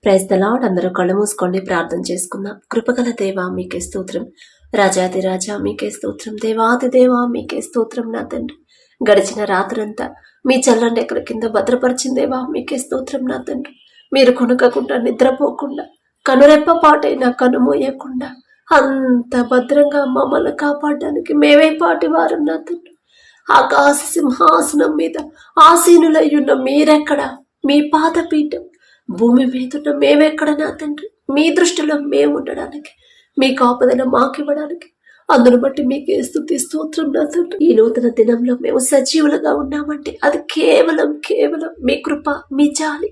Praise the lord. అందరూ కళ్ళు మూసుకోండి, ప్రార్థన చేసుకుందాం. కృపగల దేవా మీకే స్తోత్రం, రాజాది రాజా మీకే స్తోత్రం, దేవాది దేవా మీకే స్తోత్రం. నా తండ్రి, గడిచిన రాత్రంతా మీ చల్లని ఎక్కడ కింద భద్రపరిచిన దేవా మీకే స్తోత్రం. నా తండ్రి, మీరు కొనకకుండా నిద్రపోకుండా కనురెప్ప పాటైనా కనుమోయకుండా అంత భద్రంగా మమ్మల్ని కాపాడడానికి మేమే పాటి వారం. నా తండ్రి, ఆకాశ సింహాసనం మీద ఆసీనులయ్యున్న మీరెక్కడ, మీ పాదపీఠం భూమి మీదున్న మేమెక్కడ. నా తండ్రి, మీ దృష్టిలో మేము ఉండడానికి, మీ కాపుదల మాకివ్వడానికి, అందును బట్టి మీకే స్తుతి స్తోత్రం. నా తండ్రి, ఈ నూతన దినంలో మేము సజీవులుగా ఉన్నామంటే అది కేవలం మీ కృప, మీ జాలి,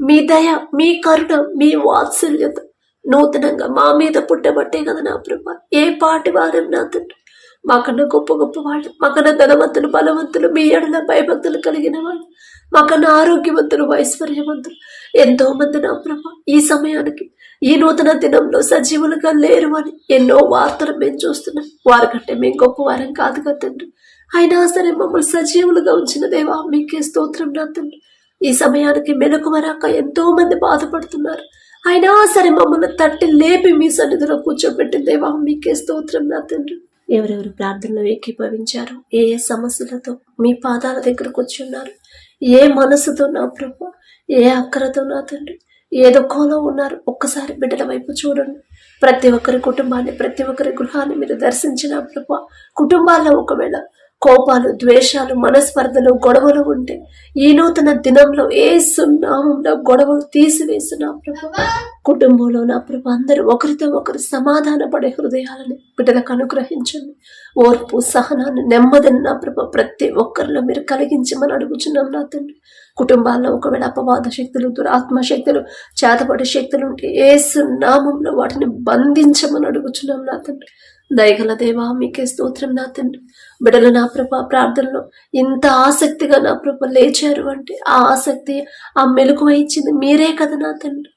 మీ దయ, మీ కరుణ, మీ వాత్సల్యత నూతనంగా మా మీద పుట్టబట్టే కదా నా ప్రభా. ఏ పాటి వారం నా తండ్రి, మాకన్నా గొప్ప గొప్ప వాళ్ళు, మాకన్నా ధనవంతులు, బలవంతులు, మీ ఎడల భయభక్తులు కలిగిన వాళ్ళు, మాకన్నా ఆరోగ్యవంతులు, ఐశ్వర్యవంతులు ఎంతో మంది నా ప్రభా ఈ సమయానికి ఈ నూతన దినంలో సజీవులుగా లేరు అని ఎన్నో వార్తలు మేము చూస్తున్నాం. వారికంటే మేము గొప్ప వారం కాదు కదా తండ్రి, అయినా సరే మమ్మల్ని సజీవులుగా ఉంచిన దేవా మీకే స్తోత్రం. నా తండ్రి, ఈ సమయానికి మెలకువరాక ఎంతో మంది బాధపడుతున్నారు, అయినా సరే మమ్మల్ని తట్టి లేపి మీ సన్నిధిలో కూర్చోబెట్టిన దేవా మీకే స్తోత్రం. నా తండ్రి, ఎవరెవరు ప్రార్థనలో ఏకీభవించారు, ఏ ఏ సమస్యలతో మీ పాదాల దగ్గరకు వచ్చి ఉన్నారు, ఏ మనసుతో నా ప్రభు, ఏ అక్కరతో నా తండ్రి, ఏ దుఃఖంలో ఉన్నారు, ఒక్కసారి బిడ్డల వైపు చూడండి. ప్రతి ఒక్కరి కుటుంబాన్ని, ప్రతి ఒక్కరి గృహాన్ని మీరు దర్శించిన ప్రభు, కుటుంబాల్లో ఒకవేళ కోపాలు, ద్వేషాలు, మనస్పర్ధలు, గొడవలు ఉంటే ఈ నూతన దినంలో యేసు నామములో గొడవలు తీసివేసిన ప్రభు, కుటుంబంలో నా ప్రభు అందరూ ఒకరితో ఒకరు సమాధాన పడే హృదయాలని బిడ్డలకు అనుగ్రహించండి. ఓర్పు, సహనాన్ని, నెమ్మదిని నా ప్రభు ప్రతి ఒక్కరిలో మీరు కలిగించమని అడుగుచున్నాం. నా తండ్రి, కుటుంబాల్లో ఒకవేళ అపవాద శక్తులు, దురాత్మ శక్తులు, చేతపడే శక్తులు ఉంటే యేసు నామంలో వాటిని బంధించమని అడుగుచున్నాం. నా తండ్రి, దయగల దేవా మీకే స్తోత్రం. నా తండ్రి, బిడ్డలు నా ప్రభ ప్రార్థనలో ఇంత ఆసక్తిగా నా ప్రభ లేచారు అంటే ఆ ఆసక్తి, ఆ మెలకువ ఇచ్చింది మీరే కదా నా తండ్రి.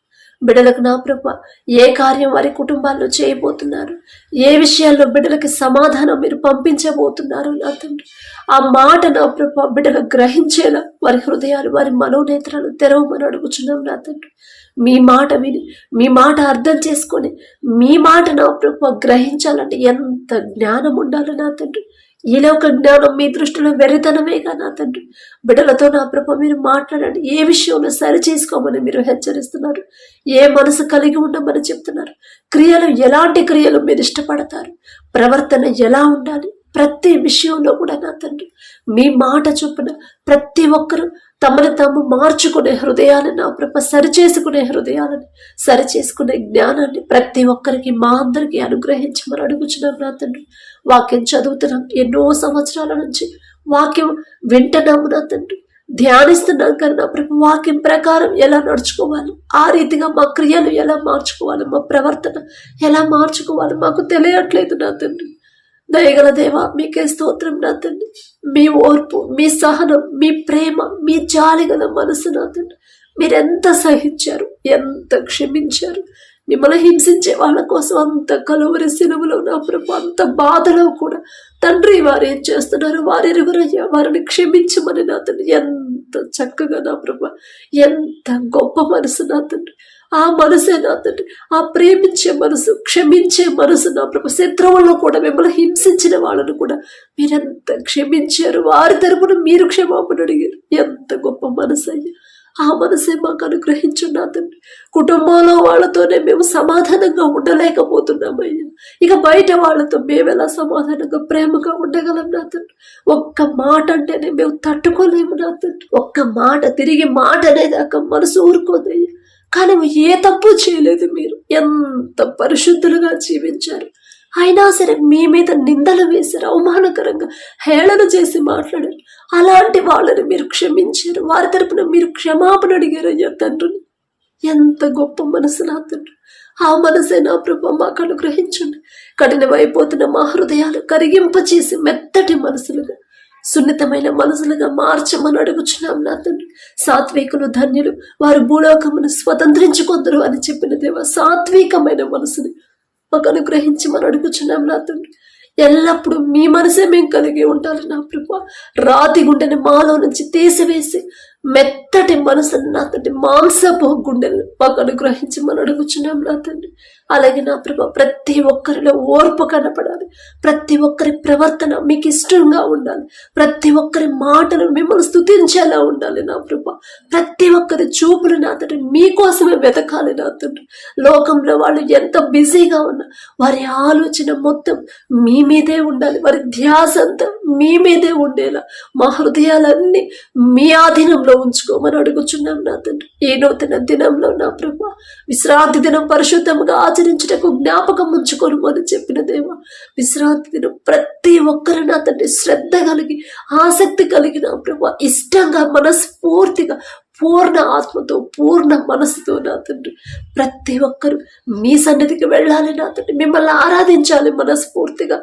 బిడ్డలకు నా ప్రభ ఏ కార్యం వారి కుటుంబాల్లో చేయబోతున్నారు, ఏ విషయాల్లో బిడ్డలకి సమాధానం మీరు పంపించబోతున్నారు నా తండ్రి, ఆ మాట నా ప్రభ బిడ్డలు గ్రహించేలా వారి హృదయాలు, వారి మనోనేత్రాలు తెరవమని అడుగుచున్నాం. నా తండ్రి, మీ మాట విని, మీ మాట అర్థం చేసుకొని, మీ మాట నా ప్రభ గ్రహించాలంటే ఎంత జ్ఞానం ఉండాలి నా తండ్రి. ఈలో ఒక జ్ఞానం మీ దృష్టిలో వెర్రితనమేగా నా తండ్రి. బిడ్డలతో నా ప్రభ మీరు మాట్లాడండి, ఏ విషయంలో సరి చేసుకోమని మీరు హెచ్చరిస్తున్నారు, ఏ మనసు కలిగి ఉండమని చెప్తున్నారు, క్రియలు ఎలాంటి క్రియలు మీరు ఇష్టపడతారు, ప్రవర్తన ఎలా ఉండాలి, ప్రతి విషయంలో కూడా నా తండ్రి మీ మాట చొప్పున ప్రతి ఒక్కరూ తమను తాము మార్చుకునే హృదయాలను నా ప్రభ, సరిచేసుకునే హృదయాలను, సరిచేసుకునే జ్ఞానాన్ని ప్రతి ఒక్కరికి, మా అందరికీ అనుగ్రహించమని అడుగుచున్నాం. నా తండ్రి, వాక్యం చదువుతున్నాం, ఎన్నో సంవత్సరాల నుంచి వాక్యం వింటున్నాము నా తండ్రి, ధ్యానిస్తున్నాం కానీ నా ప్రభు వాక్యం ప్రకారం ఎలా నడుచుకోవాలి, ఆ రీతిగా మా క్రియలు ఎలా మార్చుకోవాలి, మా ప్రవర్తన ఎలా మార్చుకోవాలి మాకు తెలియట్లేదు నా తండ్రి. దయగల దేవా మీకే స్తోత్రం. నా తండ్రి, మీ ఓర్పు, మీ సహనం, మీ ప్రేమ, మీ జాలి గల మనసు నా తండ్రి, మీరెంత సహించారు, ఎంత క్షమించారు. మిమ్మల్ని హింసించే వాళ్ళ కోసం అంత కలువరి సిలువలో నా ప్రభు, అంత బాధలో కూడా తండ్రి వారు ఏం చేస్తున్నారు, వారెరుగురయ్యా వారిని క్షమించమని నా తండ్రి ఎంత చక్కగా నా ప్రభు, ఎంత గొప్ప మనసు నా తండ్రి. ఆ మనసే నా తండ్రి, ఆ ప్రేమించే మనసు, క్షమించే మనసు నా ప్రభు. శత్రువులను కూడా, మిమ్మల్ని హింసించిన వాళ్ళను కూడా మీరెంత క్షమించారు, వారి తరపున మీరు క్షమాపణ అడిగారు. ఎంత గొప్ప మనసు అయ్యా, ఆ మనసే మాకు అనుగ్రహించు నా తండ్రి. కుటుంబంలో వాళ్ళతోనే మేము సమాధానంగా ఉండలేకపోతున్నామయ్యా, ఇక బయట వాళ్ళతో మేము ఎలా సమాధానంగా ప్రేమగా ఉండగలం నా తండ్రి. ఒక్క మాట అంటేనే మేము తట్టుకోలేము నా తండ్రి. ఒక్క మాట, తిరిగి మాట అనేదాకా మనసు ఊరుకోదయ్యా. కానీ ఏ తప్పు చేయలేదు, మీరు ఎంత పరిశుద్ధులుగా జీవించారు, అయినా సరే మీ మీద నిందలు వేశారు, అవమానకరంగా హేళన చేసి మాట్లాడారు. అలాంటి వాళ్ళని మీరు క్షమించారు, వారి తరపున మీరు క్షమాపణ అడిగారు అయ్యా తండ్రిని. ఎంత గొప్ప మనసు నా తండ్రి. ఆ మనసే నా ప్రభు మాకు అనుగ్రహించండి. కఠినమైపోతున్న మా హృదయాలు కరిగింపచేసి మెత్తటి మనసులుగా, సున్నితమైన మనసులుగా మార్చమని అడుగుచున్నాం నా తండ్రి. సాత్వికులు ధన్యులు, వారు భూలోకమును స్వతంత్రించుకొందరు అని చెప్పిన దేవ, సాత్వికమైన మనసుని మాకు అనుగ్రహించమని అడుగుచున్నాం నా తండ్రి. ఎల్లప్పుడూ మీ మనసే మేము కలిగి ఉండాలి నా ప్రభు. రాతి గుండెని మాలో నుంచి తీసివేసి మెత్తటి మనసును నా తండ్రి, మాంసపు గుండెలు మాకు అనుగ్రహించి మనం అడుగుచున్నాం నా తండ్రి. అలాగే నా ప్రభా, ప్రతి ఒక్కరిలో ఓర్పు కనపడాలి, ప్రతి ఒక్కరి ప్రవర్తన మీకు ఇష్టంగా ఉండాలి, ప్రతి ఒక్కరి మాటలు మిమ్మల్ని స్తుతించేలా ఉండాలి నా ప్రభా. ప్రతి ఒక్కరి చూపులు నా తండ్రి మీకోసమే వెతకాలి నా తండ్రి. లోకంలో వాళ్ళు ఎంత బిజీగా ఉన్నా వారి ఆలోచన మొత్తం మీ మీదే ఉండాలి, వారి ధ్యాస అంతా మీ మీదే ఉండేలా మా హృదయాలన్నీ మీ ఆధీనంలో ఉంచుకోమని అడుగుచున్నాం నా తండ్రి. ఈ నూతన దినంలో నా ప్రభా, విశ్రాంతి దినం పరిశుద్ధంగా ఆచరించుటకు జ్ఞాపకం ఉంచుకోను అని చెప్పిన దేవా, విశ్రాంతి దినం ప్రతి ఒక్కరు నా తండ్రి శ్రద్ధ కలిగి, ఆసక్తి కలిగి నా ప్రభా, ఇష్టంగా, మనస్ఫూర్తిగా, పూర్ణ ఆత్మతో, పూర్ణ మనసుతో నా తండ్రి ప్రతి ఒక్కరు మీ సన్నిధికి వెళ్ళాలి నా తండ్రి. మిమ్మల్ని ఆరాధించాలి, మనస్ఫూర్తిగా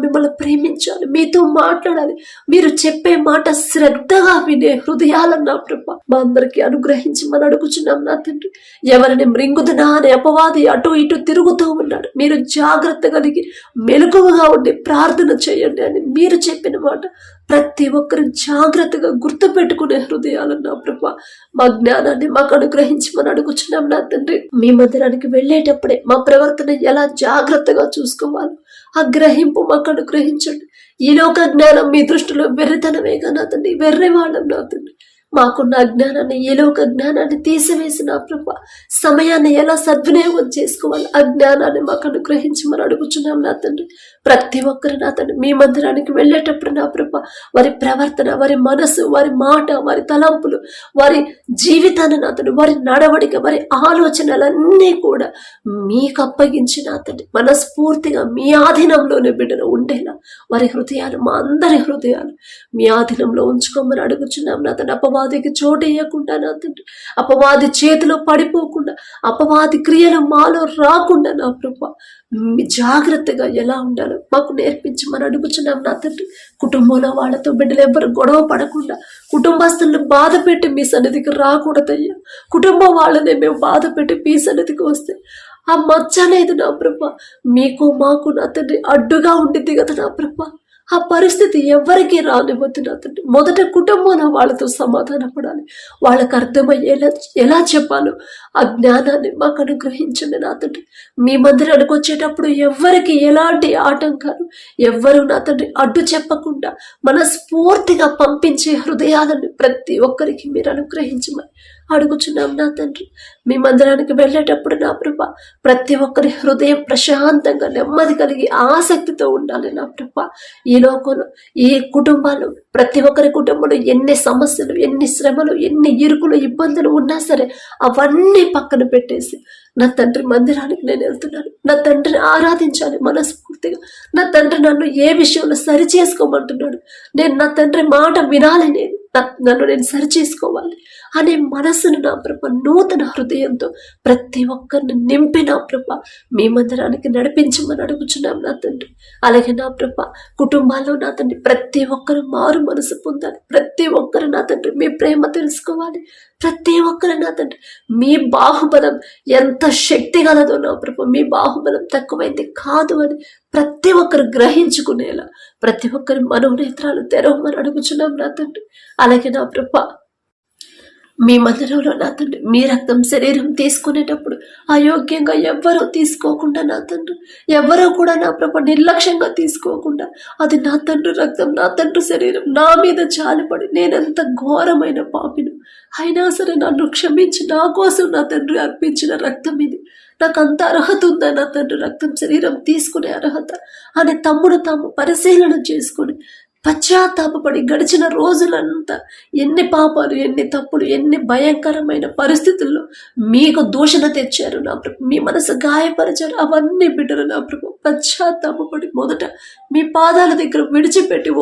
మిమ్మల్ని ప్రేమించాలి, మీతో మాట్లాడాలి, మీరు చెప్పే మాట శ్రద్ధగా వినే హృదయాలను నా ప్రభా మా అందరికి అనుగ్రహించి మనం అడుగుచున్నాం నా తండ్రి. ఎవరిని మృంగుదునా అనే అపవాది అటు ఇటు తిరుగుతూ ఉన్నాడు, మీరు జాగ్రత్త కలిగి మెలకువగా ఉండి ప్రార్థన చేయండి అని మీరు చెప్పిన మాట ప్రతి ఒక్కరు జాగ్రత్తగా గుర్తు పెట్టుకునే హృదయాలు నా ప్రభా మా జ్ఞానాన్ని మాకు అనుగ్రహించి మనం అడుగుచున్నాం నా తండ్రి. మీ మందిరానికి వెళ్ళేటప్పుడే మా ప్రవర్తన ఎలా జాగ్రత్తగా చూసుకోవాలి ఆ గ్రహింపు మాకు అనుగ్రహించండి. ఈ లోక జ్ఞానం మీ దృష్టిలో వెర్రితనమేగా నా తండ్రి, వెర్రివాళ్ళం నా తండ్రి. మాకున్న అజ్ఞానాన్ని, ఏ లోక జ్ఞానాన్ని తీసివేసి నా ప్రభా సమయాన్ని ఎలా సద్వినియోగం చేసుకోవాలి ఆ జ్ఞానాన్ని మాకు అనుగ్రహించి మనం అడుగుచున్నాం నా తండ్రి. ప్రతి ఒక్కరు నా తండ్రి మీ మందిరానికి వెళ్ళేటప్పుడు నా ప్రభా వారి ప్రవర్తన, వారి మనసు, వారి మాట, వారి తలంపులు, వారి జీవితాన్ని నా తండ్రి, వారి నడవడిక, వారి ఆలోచనలన్నీ కూడా మీకు అప్పగించి నా తండ్రి మనస్ఫూర్తిగా మీ ఆధీనంలోనే బిడ్డలు ఉండేలా వారి హృదయాలు, మా అందరి హృదయాలు మీ ఆధీనంలో ఉంచుకోమని అడుగుచున్నాం నా తండ్రి. అపవాదికి చోటు వేయకుండా నా తండ్రి, అపవాది చేతిలో పడిపోకుండా, అపవాది క్రియలు మాలో రాకుండా నా ప్రభా జాగ్రత్తగా ఎలా ఉండాలో మాకు నేర్పించమని అడుగుచున్నాం నా తండ్రి. కుటుంబంలో వాళ్ళతో బిడ్డలు ఎవ్వరు గొడవ పడకుండా, కుటుంబస్తులను బాధ పెట్టి మీ సన్నిధికి రాకూడదయ్యా. కుటుంబం వాళ్ళనే మేము బాధ పెట్టి మీ సన్నిధికి వస్తే ఆ మచ్చ అనేది నా ప్రభా మీకు మాకు నా తండ్రి అడ్డుగా ఉండిద్ది కదా నా ప్రభా. ఆ పరిస్థితి ఎవరికి రానివ్వద్దు నా తండ్రి. మొదట కుటుంబంలో వాళ్ళతో సమాధాన పడాలి, వాళ్ళకు అర్థమయ్యేలా ఎలా చెప్పాలో ఆ జ్ఞానాన్ని మాకు అనుగ్రహించండి నా తండ్రి. మీ మందిరానికి వచ్చేటప్పుడు ఎవరికి ఎలాంటి ఆటంకాలు, ఎవ్వరు నా తండ్రి అడ్డు చెప్పకుండా మనస్ఫూర్తిగా పంపించే హృదయాలను ప్రతి ఒక్కరికి మీరు అనుగ్రహించమని అడుగుచున్నాం నా తండ్రి. మీ మందిరానికి వెళ్ళేటప్పుడు నా ప్రభా ప్రతి ఒక్కరి హృదయం ప్రశాంతంగా, నెమ్మది కలిగి, ఆసక్తితో ఉండాలి నా ప్రభా. ఈ లోకంలో, ఈ కుటుంబాలు, ప్రతి ఒక్కరి కుటుంబంలో ఎన్ని సమస్యలు, ఎన్ని శ్రమలు, ఎన్ని ఇరుకులు, ఇబ్బందులు ఉన్నా సరే అవన్నీ పక్కన పెట్టేసి నా తండ్రి మందిరానికి నేను వెళ్తున్నాను, నా తండ్రిని ఆరాధించాలి మనస్ఫూర్తిగా, నా తండ్రి నన్ను ఏ విషయంలో సరి చేసుకోమంటున్నాడు, నేను నా తండ్రి మాట వినాలి, నన్ను నేను సరి చేసుకోవాలి అనే మనసును నా ప్రభ నూతన హృదయంతో ప్రతి ఒక్కరిని నింపి నా ప్రభ మీ మందిరానికి నడిపించమని అడుగుచున్నాం నా తండ్రి. అలాగే నా ప్రభ కుటుంబాల్లో నా తండ్రి ప్రతి ఒక్కరు మారు మనసు పొందాలి, ప్రతి ఒక్కరు నా తండ్రి మీ ప్రేమ తెలుసుకోవాలి, ప్రతి ఒక్కరు నా తండ్రి మీ బాహుబలం ఎంత శక్తి గలదో నా ప్రభ, మీ బాహుబలం తక్కువైంది కాదు అని ప్రతి ఒక్కరు గ్రహించుకునేలా ప్రతి ఒక్కరి మనోనేత్రాలు తెరవమని అడుగుచున్నాం నా తండ్రి. అలాగే నా ప్రభ మీ మందిరంలో నా తండ్రి మీ రక్తం శరీరం తీసుకునేటప్పుడు అయోగ్యంగా ఎవ్వరూ తీసుకోకుండా నా తండ్రి, ఎవ్వరూ కూడా నా ప్రభ నిర్లక్ష్యంగా తీసుకోకుండా అది నా తండ్రి రక్తం, నా తండ్రి శరీరం నా మీద జాలిపడి నేనెంత ఘోరమైన పాపిను అయినా సరే నన్ను క్షమించి నా కోసం నా తండ్రి అర్పించిన రక్తం ఇది, నాకు అంత అర్హత ఉందా నా తండ్రి రక్తం శరీరం తీసుకునే అర్హత అని తమ్ముడు తాము పరిశీలన చేసుకుని పశ్చాత్తాపడి గడిచిన రోజులంతా ఎన్ని పాపాలు, ఎన్ని తప్పులు, ఎన్ని భయంకరమైన పరిస్థితుల్లో మీకు దూషణ తెచ్చారు నా ప్రభు, మీ మనసు గాయపరిచారు, అవన్నీ బిడ్డలు నా ప్రభు పశ్చాత్తాపడి మొదట మీ పాదాల దగ్గర విడిచిపెట్టి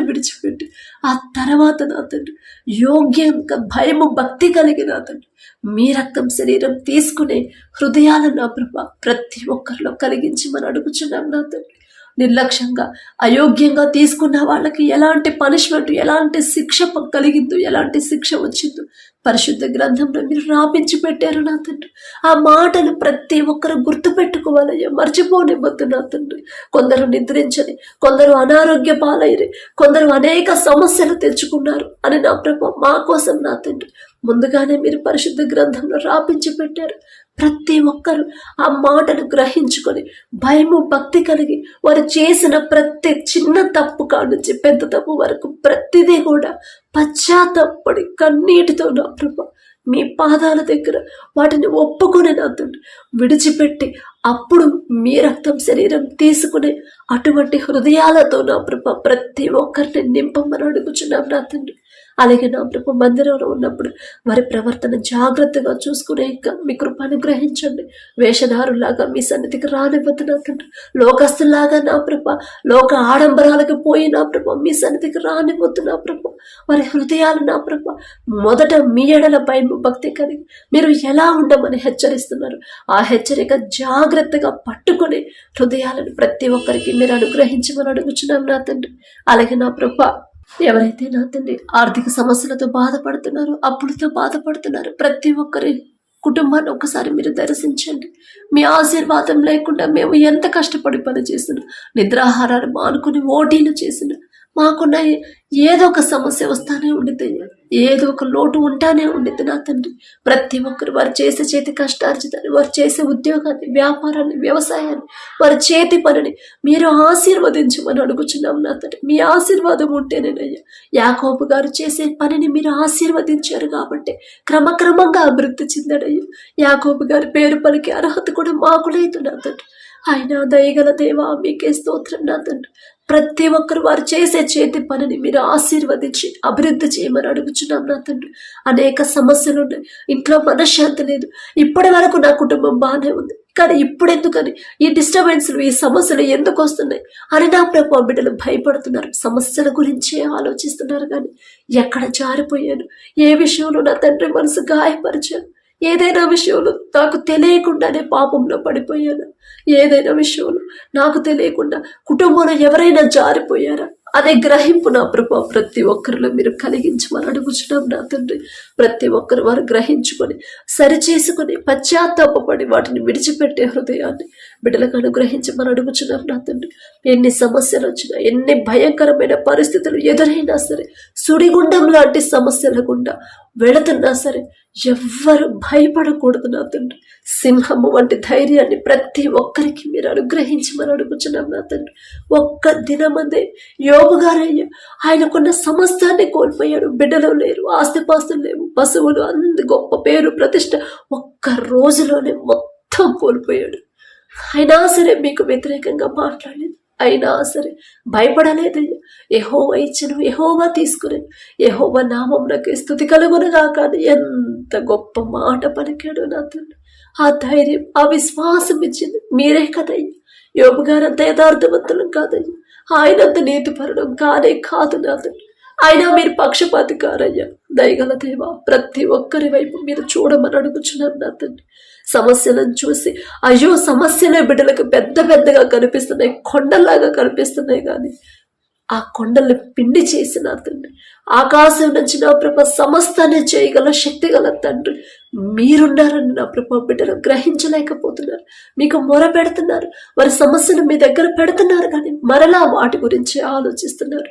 విడిచిపెట్టి ఆ తర్వాత నా తండ్రి యోగ్యంగా భయము భక్తి కలిగి నా తండ్రి మీ రక్తం శరీరం తీసుకునే హృదయాలు నా ప్రభు ప్రతి ఒక్కరిలో కలిగించి మనం అడుగుచున్నాం నా తండ్రి. నిర్లక్ష్యంగా అయోగ్యంగా తీసుకున్న వాళ్ళకి ఎలాంటి పనిష్మెంట్, ఎలాంటి శిక్ష కలిగిందో, ఎలాంటి శిక్ష వచ్చిందో పరిశుద్ధ గ్రంథంలో మీరు రాపించి పెట్టారు నా తండ్రి. ఆ మాటలు ప్రతి ఒక్కరు గుర్తు పెట్టుకోవాలయ్యా, మర్చిపోనివ్వద్దు నా తండ్రి. కొందరు నిద్రించని, కొందరు అనారోగ్య పాలైరి, కొందరు అనేక సమస్యలు తెచ్చుకున్నారు అని నా ప్రభు మా కోసం నా తండ్రి ముందుగానే మీరు పరిశుద్ధ గ్రంథంలో రాపించి పెట్టారు. ప్రతి ఒక్కరు ఆ మాటను గ్రహించుకొని భయము భక్తి కలిగి వారు చేసిన ప్రతి చిన్న తప్పు కానుంచి పెద్ద తప్పు వరకు ప్రతిదీ కూడా పశ్చాత్తాపడి కన్నీటితో నా ప్రభు మీ పాదాల దగ్గర వాటిని ఒప్పుకొని నా తండ్రి విడిచిపెట్టి అప్పుడు మీ రక్తం శరీరం తీసుకునే అటువంటి హృదయాలతో నా ప్రభు ప్రతి ఒక్కరిని నింపమని అడుగుచున్నాం నా తండ్రి. అలాగే నా ప్రభు మందిరంలో ఉన్నప్పుడు వారి ప్రవర్తన జాగ్రత్తగా చూసుకునే మీ కృప అనుగ్రహించండి. వేషధారులాగా మీ సన్నిధికి రానివ్వద్దు నా తండ్రి. లోకస్తులాగా నా ప్రభు లోక ఆడంబరాలకు పోయి నా ప్రభు మీ సన్నిధికి రానివ్వద్దు నా ప్రభు. వారి హృదయాలు నా ప్రభు మొదట మీ ఎడల భయం భక్తి కలిగి మీరు ఎలా ఉండమని హెచ్చరిస్తున్నారు. ఆ హెచ్చరిక జాగ్రత్తగా పట్టుకుని హృదయాలను ప్రతి ఒక్కరికి మీరు అనుగ్రహించమని అడుగుచున్నాం నా తండ్రి. అలాగే నా ప్రభు ఎవరైతే నా తండ్రి ఆర్థిక సమస్యలతో బాధపడుతున్నారో, అప్పులతో బాధపడుతున్నారో ప్రతి ఒక్కరి కుటుంబాన్ని ఒకసారి మీరు దర్శించండి. మీ ఆశీర్వాదం లేకుండా మేము ఎంత కష్టపడి పని చేసినా, నిద్రాహారాలు మానుకుని ఓటీలు చేసినా మాకున్న ఏదో ఒక సమస్య వస్తానే ఉండిద్ది, ఏదో ఒక లోటు ఉంటానే ఉండిద్ది నా తండ్రి. ప్రతి ఒక్కరు వారు చేసే చేతి కష్టార్జితాన్ని, వారు చేసే ఉద్యోగాన్ని, వ్యాపారాన్ని, వ్యవసాయాన్ని, వారి చేతి పనిని మీరు ఆశీర్వదించమని అడుగుచున్నాం నా తండ్రి. మీ ఆశీర్వాదం ఉంటేనేనయ్యా. యాకోబు గారు చేసే పనిని మీరు ఆశీర్వదించారు కాబట్టి క్రమక్రమంగా అభివృద్ధి చెందాడయ్యా. యాకోబు గారి పేరు పలికి అర్హత కూడా మాకు లేదు నా తండ్రి. ఆయన దయగల దేవా మీకే స్తోత్రం నా తండ్రి. ప్రతి ఒక్కరు వారు చేసే చేతి పనిని మీరు ఆశీర్వదించి అభివృద్ధి చేయమని అడుగుచున్నాం నా తండ్రి. అనేక సమస్యలు ఉన్నాయి, ఇంట్లో మనశ్శాంతి లేదు. ఇప్పటి వరకు నా కుటుంబం బాగానే ఉంది, కానీ ఇప్పుడెందుకని ఈ డిస్టర్బెన్స్లు, ఈ సమస్యలు ఎందుకు వస్తున్నాయి అని నా ప్రభు బిడ్డలు భయపడుతున్నారు. సమస్యల గురించే ఆలోచిస్తున్నారు, కానీ ఎక్కడ జారిపోయాను, ఏ విషయంలో నా తండ్రి మనసు గాయపరిచాను, ఏదైనా విషయంలో నాకు తెలియకుండానే పాపంలో పడిపోయాను, ఏదైనా విషయంలో నాకు తెలియకుండా కుటుంబంలో ఎవరైనా జారిపోయారా అనే గ్రహింపు నా ప్రభు ప్రతి ఒక్కరిలో మీరు కలిగించమని అడుగుచున్నాం నా తండ్రి. ప్రతి ఒక్కరు వారు గ్రహించుకొని సరిచేసుకొని పశ్చాత్తాపడి వాటిని విడిచిపెట్టే హృదయాన్ని బిడ్డలకు అనుగ్రహించమని అడుగుచున్నాం నా తండ్రి. ఎన్ని సమస్యలు వచ్చినా, ఎన్ని భయంకరమైన పరిస్థితులు ఎదురైనా సరే, సుడిగుండం లాంటి సమస్యల గుండా వెళుతున్నా సరే ఎవ్వరు భయపడకూడదు నా తండ్రి. సింహము వంటి ధైర్యాన్ని ప్రతి ఒక్కరికి మీరు అనుగ్రహించమని అడుగుచున్నాం నా తండ్రి. ఒక్క దినమందే యోబు గారయ్యా ఆయనకున్న సమస్తాన్ని కోల్పోయాడు. బిడ్డలు లేరు, ఆస్తిపాస్తులు లేవు, పశువులు, అంత గొప్ప పేరు ప్రతిష్ట ఒక్క రోజులోనే మొత్తం కోల్పోయాడు. అయినా సరే మీకు వ్యతిరేకంగా మాట్లాడలేదు, అయినా సరే భయపడలేదయ్యా. యెహోవా ఇచ్చెను, యెహోవా తీసుకునేను, యెహోవా నామమునకే స్తుతి కలుగునుగా. కానీ ఎంత గొప్ప మాట పలికాడు నా తండ్రి. ఆ ధైర్యం, ఆ విశ్వాసం ఇచ్చింది మీరే కదయ్యా. యోబు గారంత యథార్థవంతులం కాదయ్యా, ఆయనంత నీతిపరుడం కానే కాదు నా తండ్రి. అయినా మీరు పక్షపాతి కారయ్యా. దయగల దేవా ప్రతి ఒక్కరి వైపు మీరు చూడమని అడుగుచున్నాను నా తండ్రి. సమస్యలను చూసి అయ్యో సమస్యలే బిడ్డలకు పెద్ద పెద్దగా కనిపిస్తున్నాయి, కొండల్లాగా కనిపిస్తున్నాయి, కానీ ఆ కొండల్ని పిండి చేసి నా తండ్రి ఆకాశం నుంచి నా ప్రభ సమస్తాన్ని చేయగల శక్తి గల తండ్రి మీరున్నారని నా ప్రభ బిడ్డలు గ్రహించలేకపోతున్నారు. మీకు మొర పెడుతున్నారు, వారి సమస్యను మీ దగ్గర పెడుతున్నారు, కానీ మరలా వాటి గురించి ఆలోచిస్తున్నారు.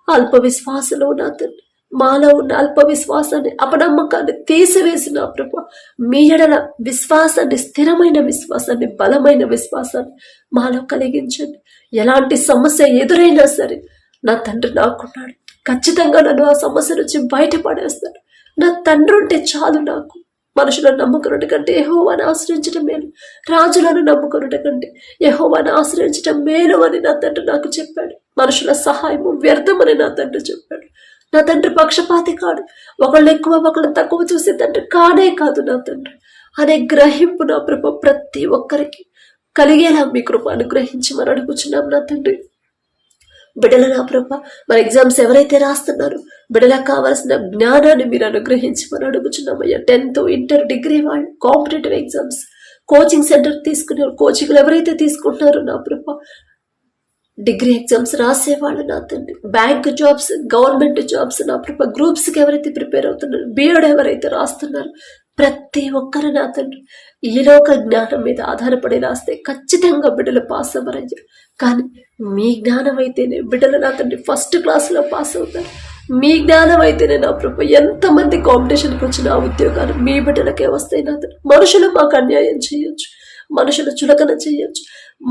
అల్ప విశ్వాసంలో నా తండ్రి మాలో ఉన్న అల్ప విశ్వాసాన్ని, అపనమ్మకాన్ని తీసివేసిన ప్రభు మీ ఎడల విశ్వాసాన్ని, స్థిరమైన విశ్వాసాన్ని, బలమైన విశ్వాసాన్ని మాలో కలిగించండి. ఎలాంటి సమస్య ఎదురైనా సరే నా తండ్రి నాకున్నాడు, ఖచ్చితంగా నన్ను ఆ సమస్య నుంచి బయటపడేస్తాడు. నా తండ్రి ఉంటే చాలు నాకు. మనుషులను నమ్ముకున్నట్టు కంటే యెహోవాను ఆశ్రయించడం మేలు, రాజులను నమ్ముకున్నట్టు కంటే యెహోవాను ఆశ్రయించడం మేలు అని నా తండ్రి నాకు చెప్పాడు. మనుషుల సహాయము వ్యర్థమని నా తండ్రి చెప్పాడు. నా తండ్రి పక్షపాతి కాడు, ఒకళ్ళు ఎక్కువ ఒకళ్ళు తక్కువ చూసే తండ్రి కానే కాదు నా తండ్రి అనే గ్రహింపు నా ప్రభు ప్రతి ఒక్కరికి కలిగేలా మీ కృప అనుగ్రహించమని అడుగుచున్నాం నా తండ్రి. బిడ్డల నా ప్రభ మరి ఎగ్జామ్స్ ఎవరైతే రాస్తున్నారో బిడ్డలకు కావాల్సిన జ్ఞానాన్ని మీరు అనుగ్రహించమని అడుగుచున్నామయ్యా. 10th, ఇంటర్, డిగ్రీ వాళ్ళు కాంపిటేటివ్ ఎగ్జామ్స్ కోచింగ్ సెంటర్ తీసుకునే కోచింగ్లు ఎవరైతే తీసుకుంటున్నారో నా ప్రభ డిగ్రీ ఎగ్జామ్స్ రాసేవాళ్ళు నా తండ్రి, బ్యాంక్ జాబ్స్, గవర్నమెంట్ జాబ్స్ నా ప్రభ, గ్రూప్స్కి ఎవరైతే ప్రిపేర్ అవుతున్నారు, బిఎడ్ ఎవరైతే రాస్తున్నారు, ప్రతి ఒక్కరు నా తండ్రి ఈ లోక జ్ఞానం మీద ఆధారపడి రాస్తే ఖచ్చితంగా బిడ్డలు పాస్ అవ్వరయ్యా. కానీ మీ జ్ఞానం అయితేనే బిడ్డలు నా తండ్రి ఫస్ట్ క్లాస్లో పాస్ అవుతారు. మీ జ్ఞానం అయితేనే నా ప్రభు ఎంతమంది కాంపిటీషన్కి వచ్చిన ఆ ఉద్యోగాలు మీ బిడ్డలకే వస్తాయి నా తండ్రి. మనుషులు మాకు అన్యాయం చేయొచ్చు, మనుషులు చులకన చేయొచ్చు,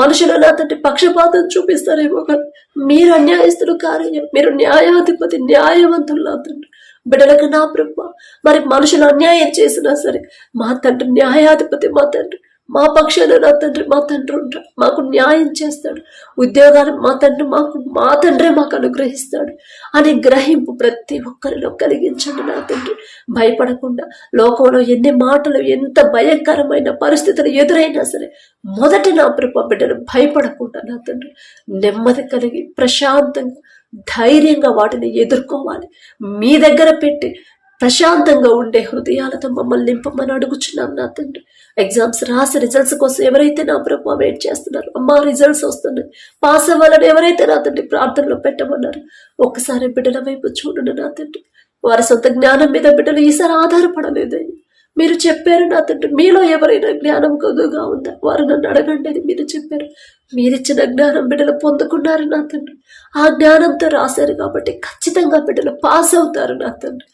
మనుషులు నా తండ్రి పక్షపాతం చూపిస్తారేమో, కానీ మీరు అన్యాయస్తులు కారయ్యా. మీరు న్యాయాధిపతి, న్యాయవంతులు నా తండ్రి. బిడ్డలకు నా ప్రభు మరి మనుషులు అన్యాయం చేసినా సరే మా తండ్రి న్యాయాధిపతి, మా తండ్రి మా పక్షాన నా తండ్రి, మా తండ్రి ఉంటాడు, మాకు న్యాయం చేస్తాడు. ఉద్యోగాలు మా తండ్రి మాకు అనుగ్రహిస్తాడు అని గ్రహింపు ప్రతి ఒక్కరిలో కలిగించండి నా తండ్రి. భయపడకుండా లోకంలో ఎన్ని మాటలు, ఎంత భయంకరమైన పరిస్థితులు ఎదురైనా సరే మొదట నా ప్రభు బిడ్డలు భయపడకుండా నా తండ్రి నెమ్మది కలిగి ప్రశాంతంగా ధైర్యంగా వాటిని ఎదుర్కోవాలి. మీ దగ్గర పెట్టి ప్రశాంతంగా ఉండే హృదయాలతో మమ్మల్ని నింపమని అడుగుచున్నాం నా తండ్రి. ఎగ్జామ్స్ రాసి రిజల్ట్స్ కోసం ఎవరైతే నా ప్రభు వెయిట్ చేస్తున్నారు, అమ్మా రిజల్ట్స్ వస్తున్నాయి, పాస్ అవ్వాలని ఎవరైతే నా తండ్రి ప్రార్థనలో పెట్టమన్నారు, ఒక్కసారి బిడ్డల వైపు చూడండి నా తండ్రి. వారి సొంత జ్ఞానం మీద బిడ్డలు ఈసారి ఆధారపడలేదని మీరు చెప్పారు నా తండ్రి. మీలో ఎవరైనా జ్ఞానం కొద్దుగా ఉందా వారు నన్ను అడగండి అని మీరు చెప్పారు. మీరిచ్చిన జ్ఞానం బిడ్డలు పొందుకున్నారు నా తండ్రి. ఆ జ్ఞానంతో రాశారు కాబట్టి ఖచ్చితంగా బిడ్డలు పాస్ అవుతారు నా తండ్రి.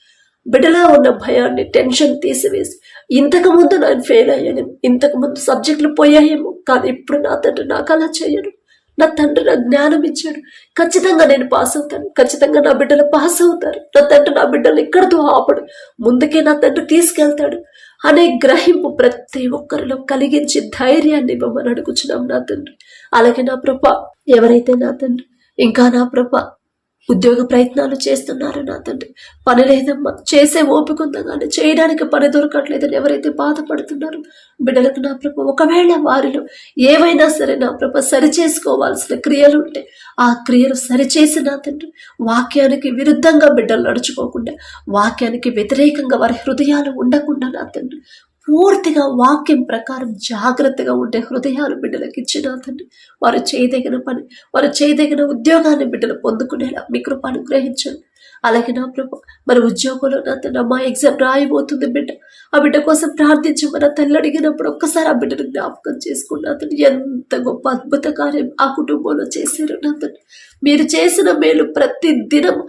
బిడ్డలా ఉన్న భయాన్ని, టెన్షన్ తీసివేసి, ఇంతకు ముందు నేను ఫెయిల్ అయ్యాను, ఇంతకు ముందు సబ్జెక్టులు పోయాయేమో, కానీ ఇప్పుడు నా తండ్రి నాకు అలా చేయడు. నా తండ్రి నా జ్ఞానం ఇచ్చాడు, ఖచ్చితంగా నేను పాస్ అవుతాను, ఖచ్చితంగా నా బిడ్డలు పాస్ అవుతారు. నా తండ్రి నా బిడ్డలు ఇక్కడితో ఆపడు, ముందుకే నా తండ్రి తీసుకెళ్తాడు అనే గ్రహింపు ప్రతి ఒక్కరిలో కలిగించి ధైర్యాన్ని ఇవ్వమని అడుగుచున్నాం నా తండ్రి. అలాగే నా ప్రభ ఎవరైతే నా తండ్రి ఇంకా నా ప్రభ ఉద్యోగ ప్రయత్నాలు చేస్తున్నారు నా తండ్రి, పని లేదమ్మా, చేసే ఓపిక ఉందా కానీ చేయడానికి పని దొరకట్లేదని ఎవరైతే బాధపడుతున్నారో బిడ్డలకు నా ప్రభ ఒకవేళ వారిలో ఏవైనా సరే నా ప్రభ సరిచేసుకోవాల్సిన క్రియలు ఉంటే ఆ క్రియలు సరిచేసి నా తండ్రి వాక్యానికి విరుద్ధంగా బిడ్డలు నడుచుకోకుండా, వాక్యానికి వ్యతిరేకంగా వారి హృదయాలు ఉండకుండా నా తండ్రి పూర్తిగా వాక్యం ప్రకారం జాగ్రత్తగా ఉండే హృదయాలు బిడ్డలకు ఇచ్చిన తండ్రి వారు చేయదగిన పని, వారు చేయదగిన ఉద్యోగాన్ని బిడ్డలు పొందుకునేలా మీ కృప అనుగ్రహించండి. అలాగే నా ప్రభు మరి ఉద్యోగంలో నా తండ్రి మా ఎగ్జామ్ రాయబోతుంది బిడ్డ, ఆ బిడ్డ కోసం ప్రార్థించమని తల్లి అడిగినప్పుడు ఒక్కసారి ఆ బిడ్డను జ్ఞాపకం చేసుకున్న తండ్రి ఎంత గొప్ప అద్భుత కార్యం ఆ కుటుంబంలో చేశారు నా తండ్రి. మీరు చేసిన మేలు ప్రతి దినం,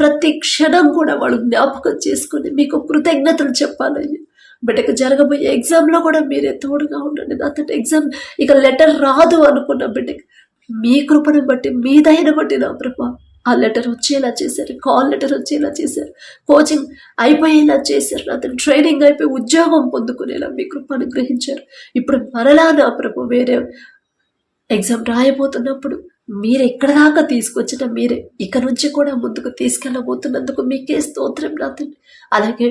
ప్రతి క్షణం కూడా వాళ్ళు జ్ఞాపకం చేసుకుని మీకు కృతజ్ఞతలు చెప్పాలయ్యా. బిడ్డకు జరగబోయే ఎగ్జామ్లో కూడా మీరే తోడుగా ఉండండి నా తండ్రి. ఎగ్జామ్ ఇక లెటర్ రాదు అనుకున్న బిడ్డకి మీ కృపను బట్టి, మీ దయను బట్టి నా ప్రభా ఆ లెటర్ వచ్చేలా చేశారు, కాల్ లెటర్ వచ్చేలా చేశారు, కోచింగ్ అయిపోయేలా చేశారు నా తండ్రి, ట్రైనింగ్ అయిపోయి ఉద్యోగం పొందుకునేలా మీ కృప అనుగ్రహించారు. ఇప్పుడు మరలా నా ప్రభు వేరే ఎగ్జామ్ రాయబోతున్నప్పుడు మీరు ఎక్కడ దాకా తీసుకొచ్చిన మీరే ఇక నుంచి కూడా ముందుకు తీసుకెళ్ళబోతున్నందుకు మీకే స్తోత్రం నా తండ్రి. అలాగే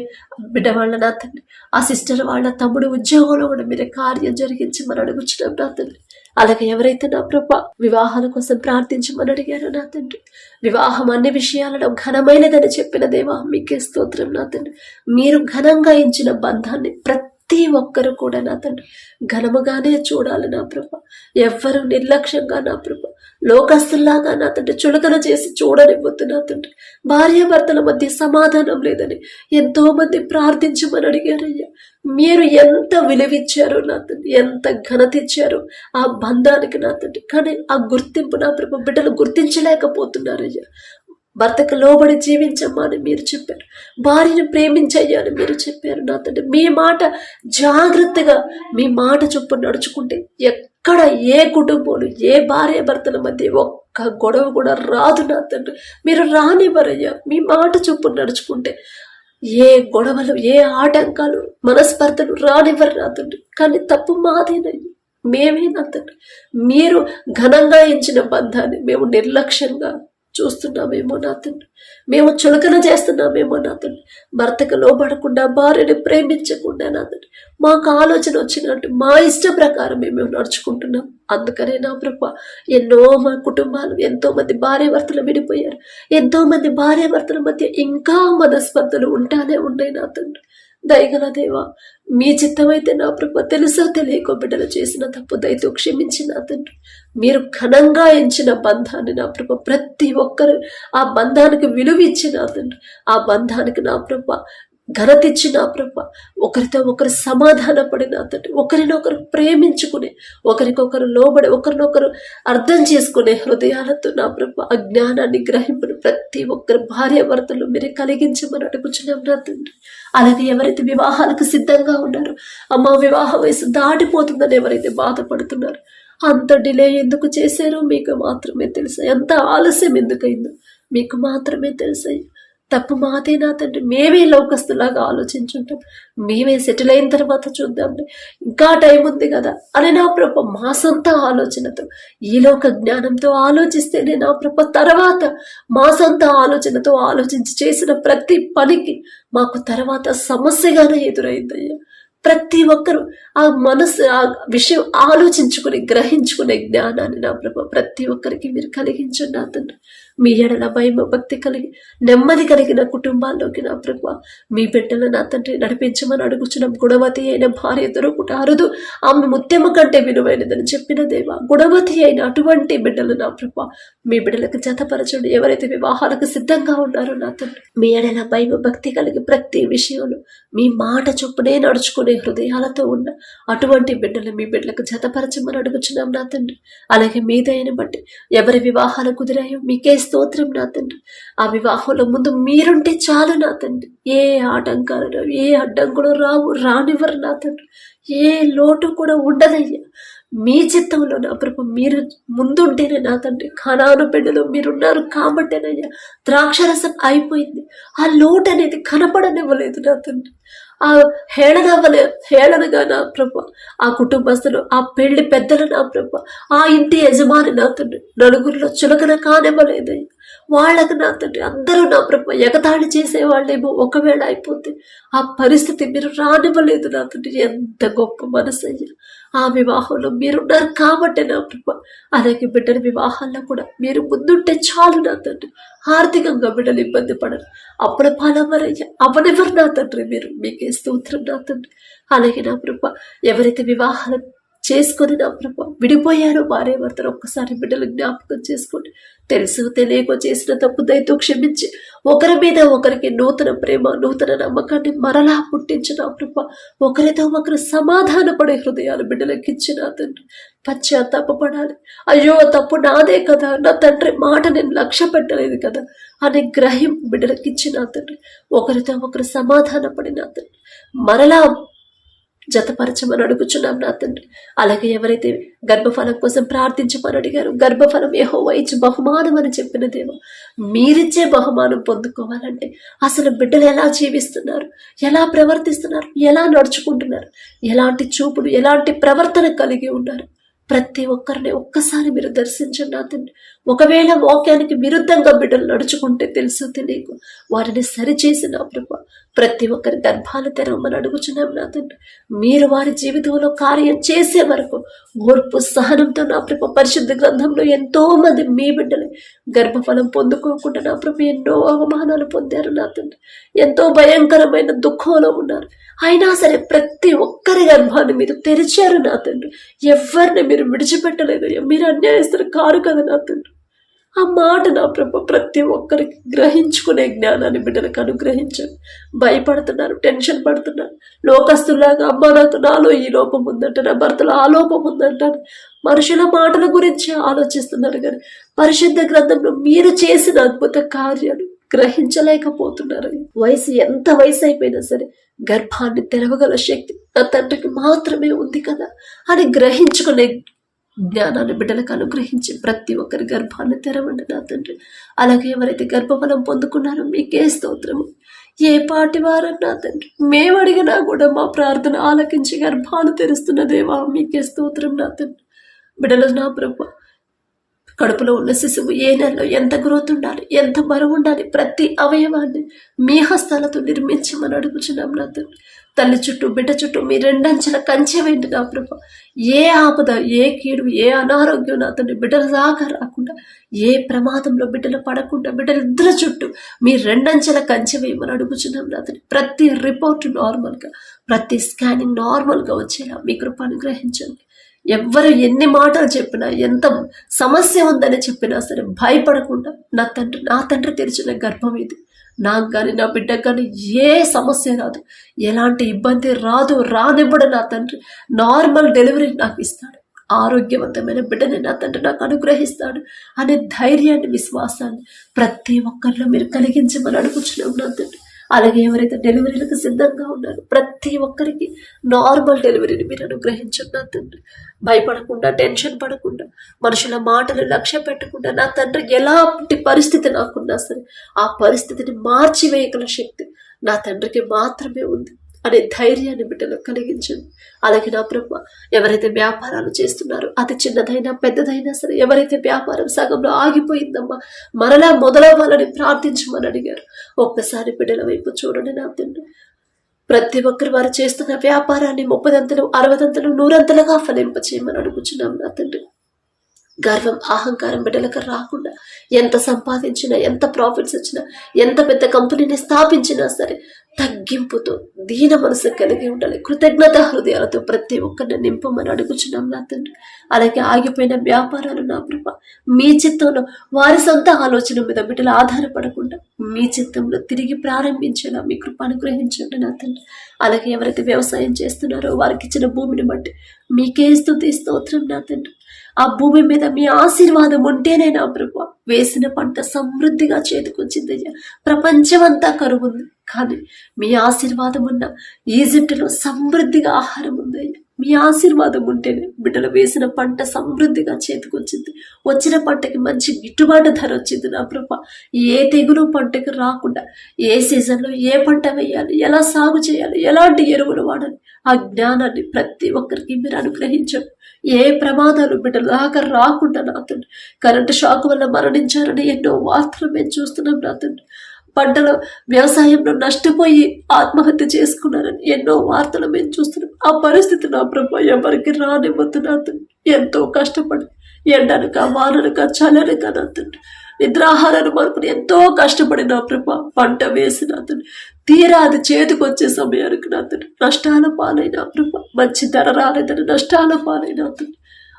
బిడ్డ వాళ్ళ నా తండ్రి ఆ సిస్టర్ వాళ్ళ తమ్ముడు ఉద్యోగంలో కూడా మీరే కార్యం జరిగించమని అడుగుచున్నాం నా తండ్రి. అలాగే ఎవరైతే నా ప్రభ వివాహాల కోసం ప్రార్థించమని అడిగారో నా తండ్రి, వివాహం అన్ని విషయాలలో ఘనమైనదని చెప్పిన దేవా మీకే స్తోత్రం నా తండ్రి. మీరు ఘనంగా ఇచ్చిన బంధాన్ని ప్రతి ఒక్కరు కూడా నా తండ్రి ఘనముగానే చూడాలి నా ప్రభ. ఎవ్వరూ నిర్లక్ష్యంగా నా ప్రభ లోకస్తుల్లాగా నా తండ్రి చులకన చేసి చూడనివ్వద్దు నా తండ్రి. భార్యాభర్తల మధ్య సమాధానం లేదని ఎంతో మంది ప్రార్థించమని అడిగారయ్యా. మీరు ఎంత విలువిచ్చారో నా తండ్రి, ఎంత ఘనత ఇచ్చారో ఆ బంధానికి నా తండ్రి, కానీ ఆ గుర్తింపు నా ప్రభు బిడ్డలు గుర్తించలేకపోతున్నారయ్యా. భర్తకు లోబడి జీవించమ్మా అని మీరు చెప్పారు, భార్యను ప్రేమించయ్యా అని మీరు చెప్పారు నా తండ్రి. మీ మాట జాగ్రత్తగా మీ మాట చొప్పున నడుచుకుంటే ఎక్కడ ఏ కుటుంబంలో ఏ భార్య భర్తల మధ్య ఒక్క గొడవ కూడా రాదు నా తండ్రి. మీరు రానివ్వరయ్యా. మీ మాట చొప్పున నడుచుకుంటే ఏ గొడవలు, ఏ ఆటంకాలు, మనస్పర్ధలు రానివ్వరు నా తండ్రి. కానీ తప్పు మాదేనయ్యా, మేమే నా తండ్రి. మీరు ఘనంగా ఎంచిన బంధాన్ని మేము నిర్లక్ష్యంగా చూస్తున్నామేమో నా తండ్రి, మేము చులకన చేస్తున్నామేమో నా తండ్రి. భర్తకు లోబడకుండా, భార్యని ప్రేమించకుండా నా తండ్రి మాకు ఆలోచన వచ్చినట్టు మా ఇష్ట ప్రకారం మేము నడుచుకుంటున్నాం. అందుకనే నా ప్రభ ఎన్నో మా కుటుంబాలు, ఎంతో మంది భార్యాభర్తలు విడిపోయారు, ఎంతో మంది భార్యాభర్తల మధ్య ఇంకా మనస్పర్ధలు ఉంటానే ఉన్నాయి నా తండ్రి. దయగల దేవా, మీ చిత్తమైతే నా ప్రభ తెలుసో తెలియకో బిడ్డలు చేసిన తప్పు దయతో క్షమించి నా తండ్రి, మీరు ఘనంగా ఎంచిన బంధాన్ని నా ప్రభ ప్రతి ఒక్కరు ఆ బంధానికి విలువ ఇచ్చి నా తండ్రి, ఆ బంధానికి నా ప్రభ ఘనతిచ్చి నా ప్రభ ఒకరితో ఒకరు సమాధాన పడి నా తండ్రి, ఒకరినొకరు ప్రేమించుకుని, ఒకరికొకరు లోబడి, ఒకరినొకరు అర్థం చేసుకునే హృదయాలతో నా ప్రభ అజ్ఞానాన్ని గ్రహింపుని ప్రతి ఒక్కరు భార్యాభర్తలు మీరే కలిగించమని అడుగుచున్నాం నా తండ్రి. అలాగే ఎవరైతే వివాహాలకు సిద్ధంగా ఉన్నారో, అమ్మ వివాహ వయసు దాటిపోతుందని ఎవరైతే బాధపడుతున్నారో, అంత డిలే ఎందుకు చేశారో మీకు మాత్రమే తెలుసు. ఎంత ఆలస్యం ఎందుకైందో మీకు మాత్రమే తెలుసు. తప్పు మాదే నా తండ్రి, మేమే లోకస్తులాగా ఆలోచించుంటాం, మేమే సెటిల్ అయిన తర్వాత చూద్దాంలే, ఇంకా టైం ఉంది కదా అని నా ప్రభ మా సొంత ఆలోచనతో, ఈ లోక జ్ఞానంతో ఆలోచిస్తేనే నా ప్రభ తర్వాత మా సొంత ఆలోచనతో ఆలోచించి చేసిన ప్రతి పనికి మాకు తర్వాత సమస్యగానే ఎదురైందయ్యా. ప్రతి ఒక్కరు ఆ మనసు ఆ విషయం ఆలోచించుకుని గ్రహించుకునే జ్ఞానాన్ని నా ప్రభ ప్రతి ఒక్కరికి మీరు కలిగించండి నా తండ్రి. మీ ఎడల భయం భక్తి కలిగి నెమ్మది కలిగిన కుటుంబాల్లోకి నా ప్రభ మీ బిడ్డలు నా తండ్రి నడిపించమని అడుగుచున్నాం. గుణవతి అయిన భార్య దొరుకుట అరుదు, ఆమె ముత్యము కంటే విలువైనదని చెప్పిన దేవా, గుణవతి అయిన అటువంటి బిడ్డలు నా ప్రభ మీ బిడ్డలకు జతపరచండి. ఎవరైతే వివాహాలకు సిద్ధంగా ఉన్నారో నా తండ్రి, మీ ఎడల భయం భక్తి కలిగి ప్రతి విషయంలో మీ మాట చొప్పునే నడుచుకునే హృదయాలతో ఉన్న అటువంటి బిడ్డలు మీ బిడ్డలకు జతపరచమని అడుగుచున్నాం నా తండ్రి. అలాగే మీ దయని బట్టి ఎవరి వివాహాలు కుదిరాయో మీకే స్తోత్రం నా తండ్రి. ఆ వివాహంలో ముందు మీరుంటే చాలు నా తండ్రి. ఏ ఆటంకాలు రావు, ఏ అడ్డంకులు రానివ్వరు నా తండ్రి. ఏ లోటు కూడా ఉండదయ్యా. మీ చిత్తంలో నా ప్రభు మీరు ముందుంటేనే నా తండ్రి. ఖనాను బిడ్డలో మీరున్నారు కాబట్టేనయ్యా ద్రాక్షరసం అయిపోయింది. ఆ లోటు అనేది కనపడనివ్వలేదు నా తండ్రి. ఆ హేళనగా నా ప్రభ ఆ కుటుంబస్తులు, ఆ పెళ్లి పెద్దలు నా ప్రభ, ఆ ఇంటి యజమాని నా తండ్రి నలుగురిలో చులకన కానివ్వలేదయ్యా. వాళ్ళకు నా తండ్రి అందరూ నా ప్రభ ఎగతాళి చేసేవాళ్ళేమో ఒకవేళ అయిపోతే ఆ పరిస్థితి మీరు రానివ్వలేదు నా తండ్రి. ఎంత గొప్ప మనసయ్యా. ఆ వివాహంలో మీరున్నారు కాబట్టి నా ప్రభ, అలాగే బిడ్డల వివాహాల్లో కూడా మీరు ముందుంటే చాలు నా తండ్రి. ఆర్థికంగా బిడ్డలు ఇబ్బంది పడరు, అప్పుల పాలవ్వరయ్యా, అవనెవరు నా తండ్రి. మీరు మీకే స్తోత్రం నా తండ్రి. అలాగే నా ప్రభ ఎవరైతే వివాహాలు చేసుకొని నా ప్రభ విడిపోయారో భార్యాభర్తలు, ఒక్కసారి బిడ్డలు జ్ఞాపకం చేసుకోండి. తెలుసు తెలియకో చేసిన తప్పు దయతో క్షమించి ఒకరి మీద ఒకరికి నూతన ప్రేమ, నూతన నమ్మకాన్ని మరలా పుట్టించిన ప్రభ ఒకరితో ఒకరు సమాధాన పడే హృదయాలు బిడ్డలకి ఇచ్చిన తండ్రి. పశ్చాత్తాపడాలి. అయ్యో తప్పు నాదే కదా, నా తండ్రి మాట నేను లక్ష్య పెట్టలేదు కదా అనే గ్రహం బిడ్డలకి ఇచ్చిన తండ్రి. ఒకరితో ఒకరు సమాధాన పడిన తండ్రి మరలా జతపరచమని అడుగుచున్నాం నా తండ్రి. అలాగే ఎవరైతే గర్భఫలం కోసం ప్రార్థించమని అడిగారు, గర్భఫలం యెహోవా ఇచ్చి బహుమానం అని చెప్పిన దేవా, మీరిచ్చే బహుమానం పొందుకోవాలంటే అసలు బిడ్డలు ఎలా జీవిస్తున్నారు, ఎలా ప్రవర్తిస్తున్నారు, ఎలా నడుచుకుంటున్నారు, ఎలాంటి చూపుడు, ఎలాంటి ప్రవర్తన కలిగి ఉన్నారు, ప్రతి ఒక్కరిని ఒక్కసారి మీరు దర్శించండి నా తండ్రి. ఒకవేళ వాక్యానికి విరుద్ధంగా బిడ్డలు నడుచుకుంటే తెలుసు తెలియకు వారిని సరిచేసి నా ప్రభ ప్రతి ఒక్కరి గర్భాలు తెరవమని అడుగుచున్నాం నా తండ్రి. మీరు వారి జీవితంలో కార్యం చేసే వరకు ఓర్పు సహనంతో నా ప్రభ పరిశుద్ధ గ్రంథంలో ఎంతో మంది మీ బిడ్డలు గర్భఫలం పొందుకోకుండా నా ప్రభ ఎన్నో అవమానాలు పొందారు నా తండ్రి. ఎంతో భయంకరమైన దుఃఖంలో ఉన్నారు. అయినా సరే ప్రతి ఒక్కరి గర్భాన్ని మీరు తెరిచారు నా తండ్రి. ఎవరిని మీరు విడిచిపెట్టలేదు. మీరు అన్యాయస్తులు కారు కదా నా తండ్రి. ఆ మాట నా ప్రభ ప్రతి ఒక్కరికి గ్రహించుకునే జ్ఞానాన్ని బిడ్డలకు అనుగ్రహించారు. భయపడుతున్నారు, టెన్షన్ పడుతున్నారు. లోకస్తులాగా అమ్మ నాలో ఈ లోపం ఉందంట, నా భర్తలో ఆ లోపం ఉందంటారు. మనుషుల మాటల గురించి ఆలోచిస్తున్నారు కానీ పరిశుద్ధ గ్రంథంలో మీరు చేసిన అద్భుత కార్యాలు గ్రహించలేకపోతున్నారు. ఎంత వయసు అయిపోయినా సరే గర్భాన్ని తెరవగల శక్తి నా తండ్రికి మాత్రమే ఉంది కదా అని గ్రహించుకునే జ్ఞానాన్ని బిడ్డలకు అనుగ్రహించి ప్రతి ఒక్కరి గర్భాన్ని తెరవండి నా తండ్రి. అలాగే ఎవరైతే గర్భఫలం పొందుకున్నారో మీకే స్తోత్రము. ఏ పాటి వారన్నా తండ్రి మేము అడిగినా కూడా మా ప్రార్థన ఆలకించి గర్భాలు తెరుస్తున్న దేవా మీకే స్తోత్రం నా తండ్రి. బిడ్డలు నా ప్రభ కడుపులో ఉన్న శిశువు ఏ నెలలో ఎంత గ్రోత్ ఉండాలి, ఎంత బరువు ఉండాలి, ప్రతి అవయవాన్ని మీ హస్తాలతో నిర్మించమని అడుగుచున్నాం నా తండ్రి. తల్లి చుట్టూ బిడ్డ చుట్టూ మీ రెండంచెల కంచె వేయండి నా ప్రభ. ఏ ఆపద, ఏ కీడు, ఏ అనారోగ్యం నా తండ్రి బిడ్డల దాకా రాకుండా, ఏ ప్రమాదంలో బిడ్డలు పడకుండా బిడ్డలిద్దరి చుట్టూ మీ రెండంచెల కంచె వేయమని అడుగుచున్నాం నా తండ్రి. ప్రతి రిపోర్ట్ నార్మల్గా, ప్రతి స్కానింగ్ నార్మల్గా వచ్చేలా మీ కృప అనుగ్రహించండి. ఎవ్వరు ఎన్ని మాటలు చెప్పినా, ఎంత సమస్య ఉందని చెప్పినా సరే భయపడకుండా, నా తండ్రి తెరిచిన గర్భం ఇది, నాకు కానీ నా బిడ్డకు కానీ ఏ సమస్య రాదు, ఎలాంటి ఇబ్బంది రాదు, రానివ్వడు నా తండ్రి. నార్మల్ డెలివరీ నాకు ఇస్తాడు, ఆరోగ్యవంతమైన బిడ్డని నా తండ్రి నాకు అనుగ్రహిస్తాడు అనే ధైర్యాన్ని, విశ్వాసాన్ని ప్రతి ఒక్కరిలో మీరు కలిగించమని అడుగుచున్నాం నా తండ్రి. అలాగే ఎవరైతే డెలివరీలకు సిద్ధంగా ఉన్నారో ప్రతి ఒక్కరికి నార్మల్ డెలివరీని మీరు అనుగ్రహించండి నా తండ్రి. భయపడకుండా, టెన్షన్ పడకుండా, మనుషుల మాటలు లక్ష్య పెట్టకుండా, నా తండ్రి ఎలాంటి పరిస్థితి నాకున్నా సరే ఆ పరిస్థితిని మార్చివేయగల శక్తి నా తండ్రికి మాత్రమే ఉంది అనే ధైర్యాన్ని బిడ్డలకు కలిగించండి. అలాగే నా ప్రభు, ఎవరైతే వ్యాపారాలు చేస్తున్నారో అది చిన్నదైనా పెద్దదైనా సరే, ఎవరైతే వ్యాపారం సగంలో ఆగిపోయిందమ్మా మరలా మొదలవ్వాలని ప్రార్థించమని అడిగారు, ఒక్కసారి బిడ్డల వైపు చూడండి నా తండ్రి. ప్రతి ఒక్కరు వారు చేస్తున్న వ్యాపారాన్ని 30 అంతలు, 60 అంతలు, 100 అంతలుగా ఫలింపచేయమని అడుగుచున్నాం నా తండ్రి. గర్వం, అహంకారం బిడ్డలకు రాకుండా, ఎంత సంపాదించినా, ఎంత ప్రాఫిట్స్ వచ్చినా, ఎంత పెద్ద కంపెనీని స్థాపించినా సరే తగ్గింపుతో, దీన మనసు కలిగి ఉండాలి. కృతజ్ఞత హృదయాలతో ప్రతి ఒక్కరిని నింపమని అడుగుచున్నాం నా తండ్రి. అలాగే ఆగిపోయిన వ్యాపారాలు నా ప్రభ మీ చిత్తంలో, వారి సొంత ఆలోచన మీద బిడ్డలు ఆధారపడకుండా మీ చిత్తంలో తిరిగి ప్రారంభించేలా మీ కృప అనుగ్రహించండి నా తండ్రి. అలాగే ఎవరైతే వ్యవసాయం చేస్తున్నారో వారికి ఇచ్చిన భూమిని బట్టి మీకే స్తుతి స్తోత్రం నా తండ్రి. ఆ భూమి మీద మీ ఆశీర్వాదం ఉంటేనే నా ప్రభు వేసిన పంట సమృద్ధిగా చేతికొచ్చిందయ్యా. ప్రపంచమంతా కరువుంది, కానీ మీ ఆశీర్వాదం ఉన్న ఈజిప్టులో సమృద్ధిగా ఆహారం ఉందయ్యా. మీ ఆశీర్వాదం ఉంటేనే బిడ్డలు వేసిన పంట సమృద్ధిగా చేతికొచ్చింది. వచ్చిన పంటకి మంచి గిట్టుబాటు ధర వచ్చింది నా ప్రభ. ఏ తెగులు పంటకు రాకుండా, ఏ సీజన్లో ఏ పంట వేయాలి, ఎలా సాగు చేయాలి, ఎలాంటి ఎరువులు వాడాలి, ఆ జ్ఞానాన్ని ప్రతి ఒక్కరికి మీరు అనుగ్రహించండి. ఏ ప్రమాదాలు బిడ్డలు దాకా రాకుండా నా తండ్రి. కరెంటు షాక్ వల్ల మరణించారని ఎన్నో వార్తలు మేము చూస్తున్నాం నా తండ్రి. పంటలో, వ్యవసాయంలో నష్టపోయి ఆత్మహత్య చేసుకున్నారని ఎన్నో వార్తలు మేము చూస్తున్నాం. ఆ పరిస్థితి నా ప్రభు ఎవరికి రానివ్వద్దు నా తండ్రి. ఎంతో కష్టపడి ఎండనక, వాననక, చలనక నా తండ్రి, నిద్రాహారాన్ని మార్పుని ఎంతో కష్టపడి నా ప్రభు పంట వేసి నా తండ్రి, తీరా అది చేతికొచ్చే సమయానికి నా తండ్రి నష్టాల పాలైన ప్రభు, మంచి ధర రాలేదని నష్టాల పాలైన తండ్రి,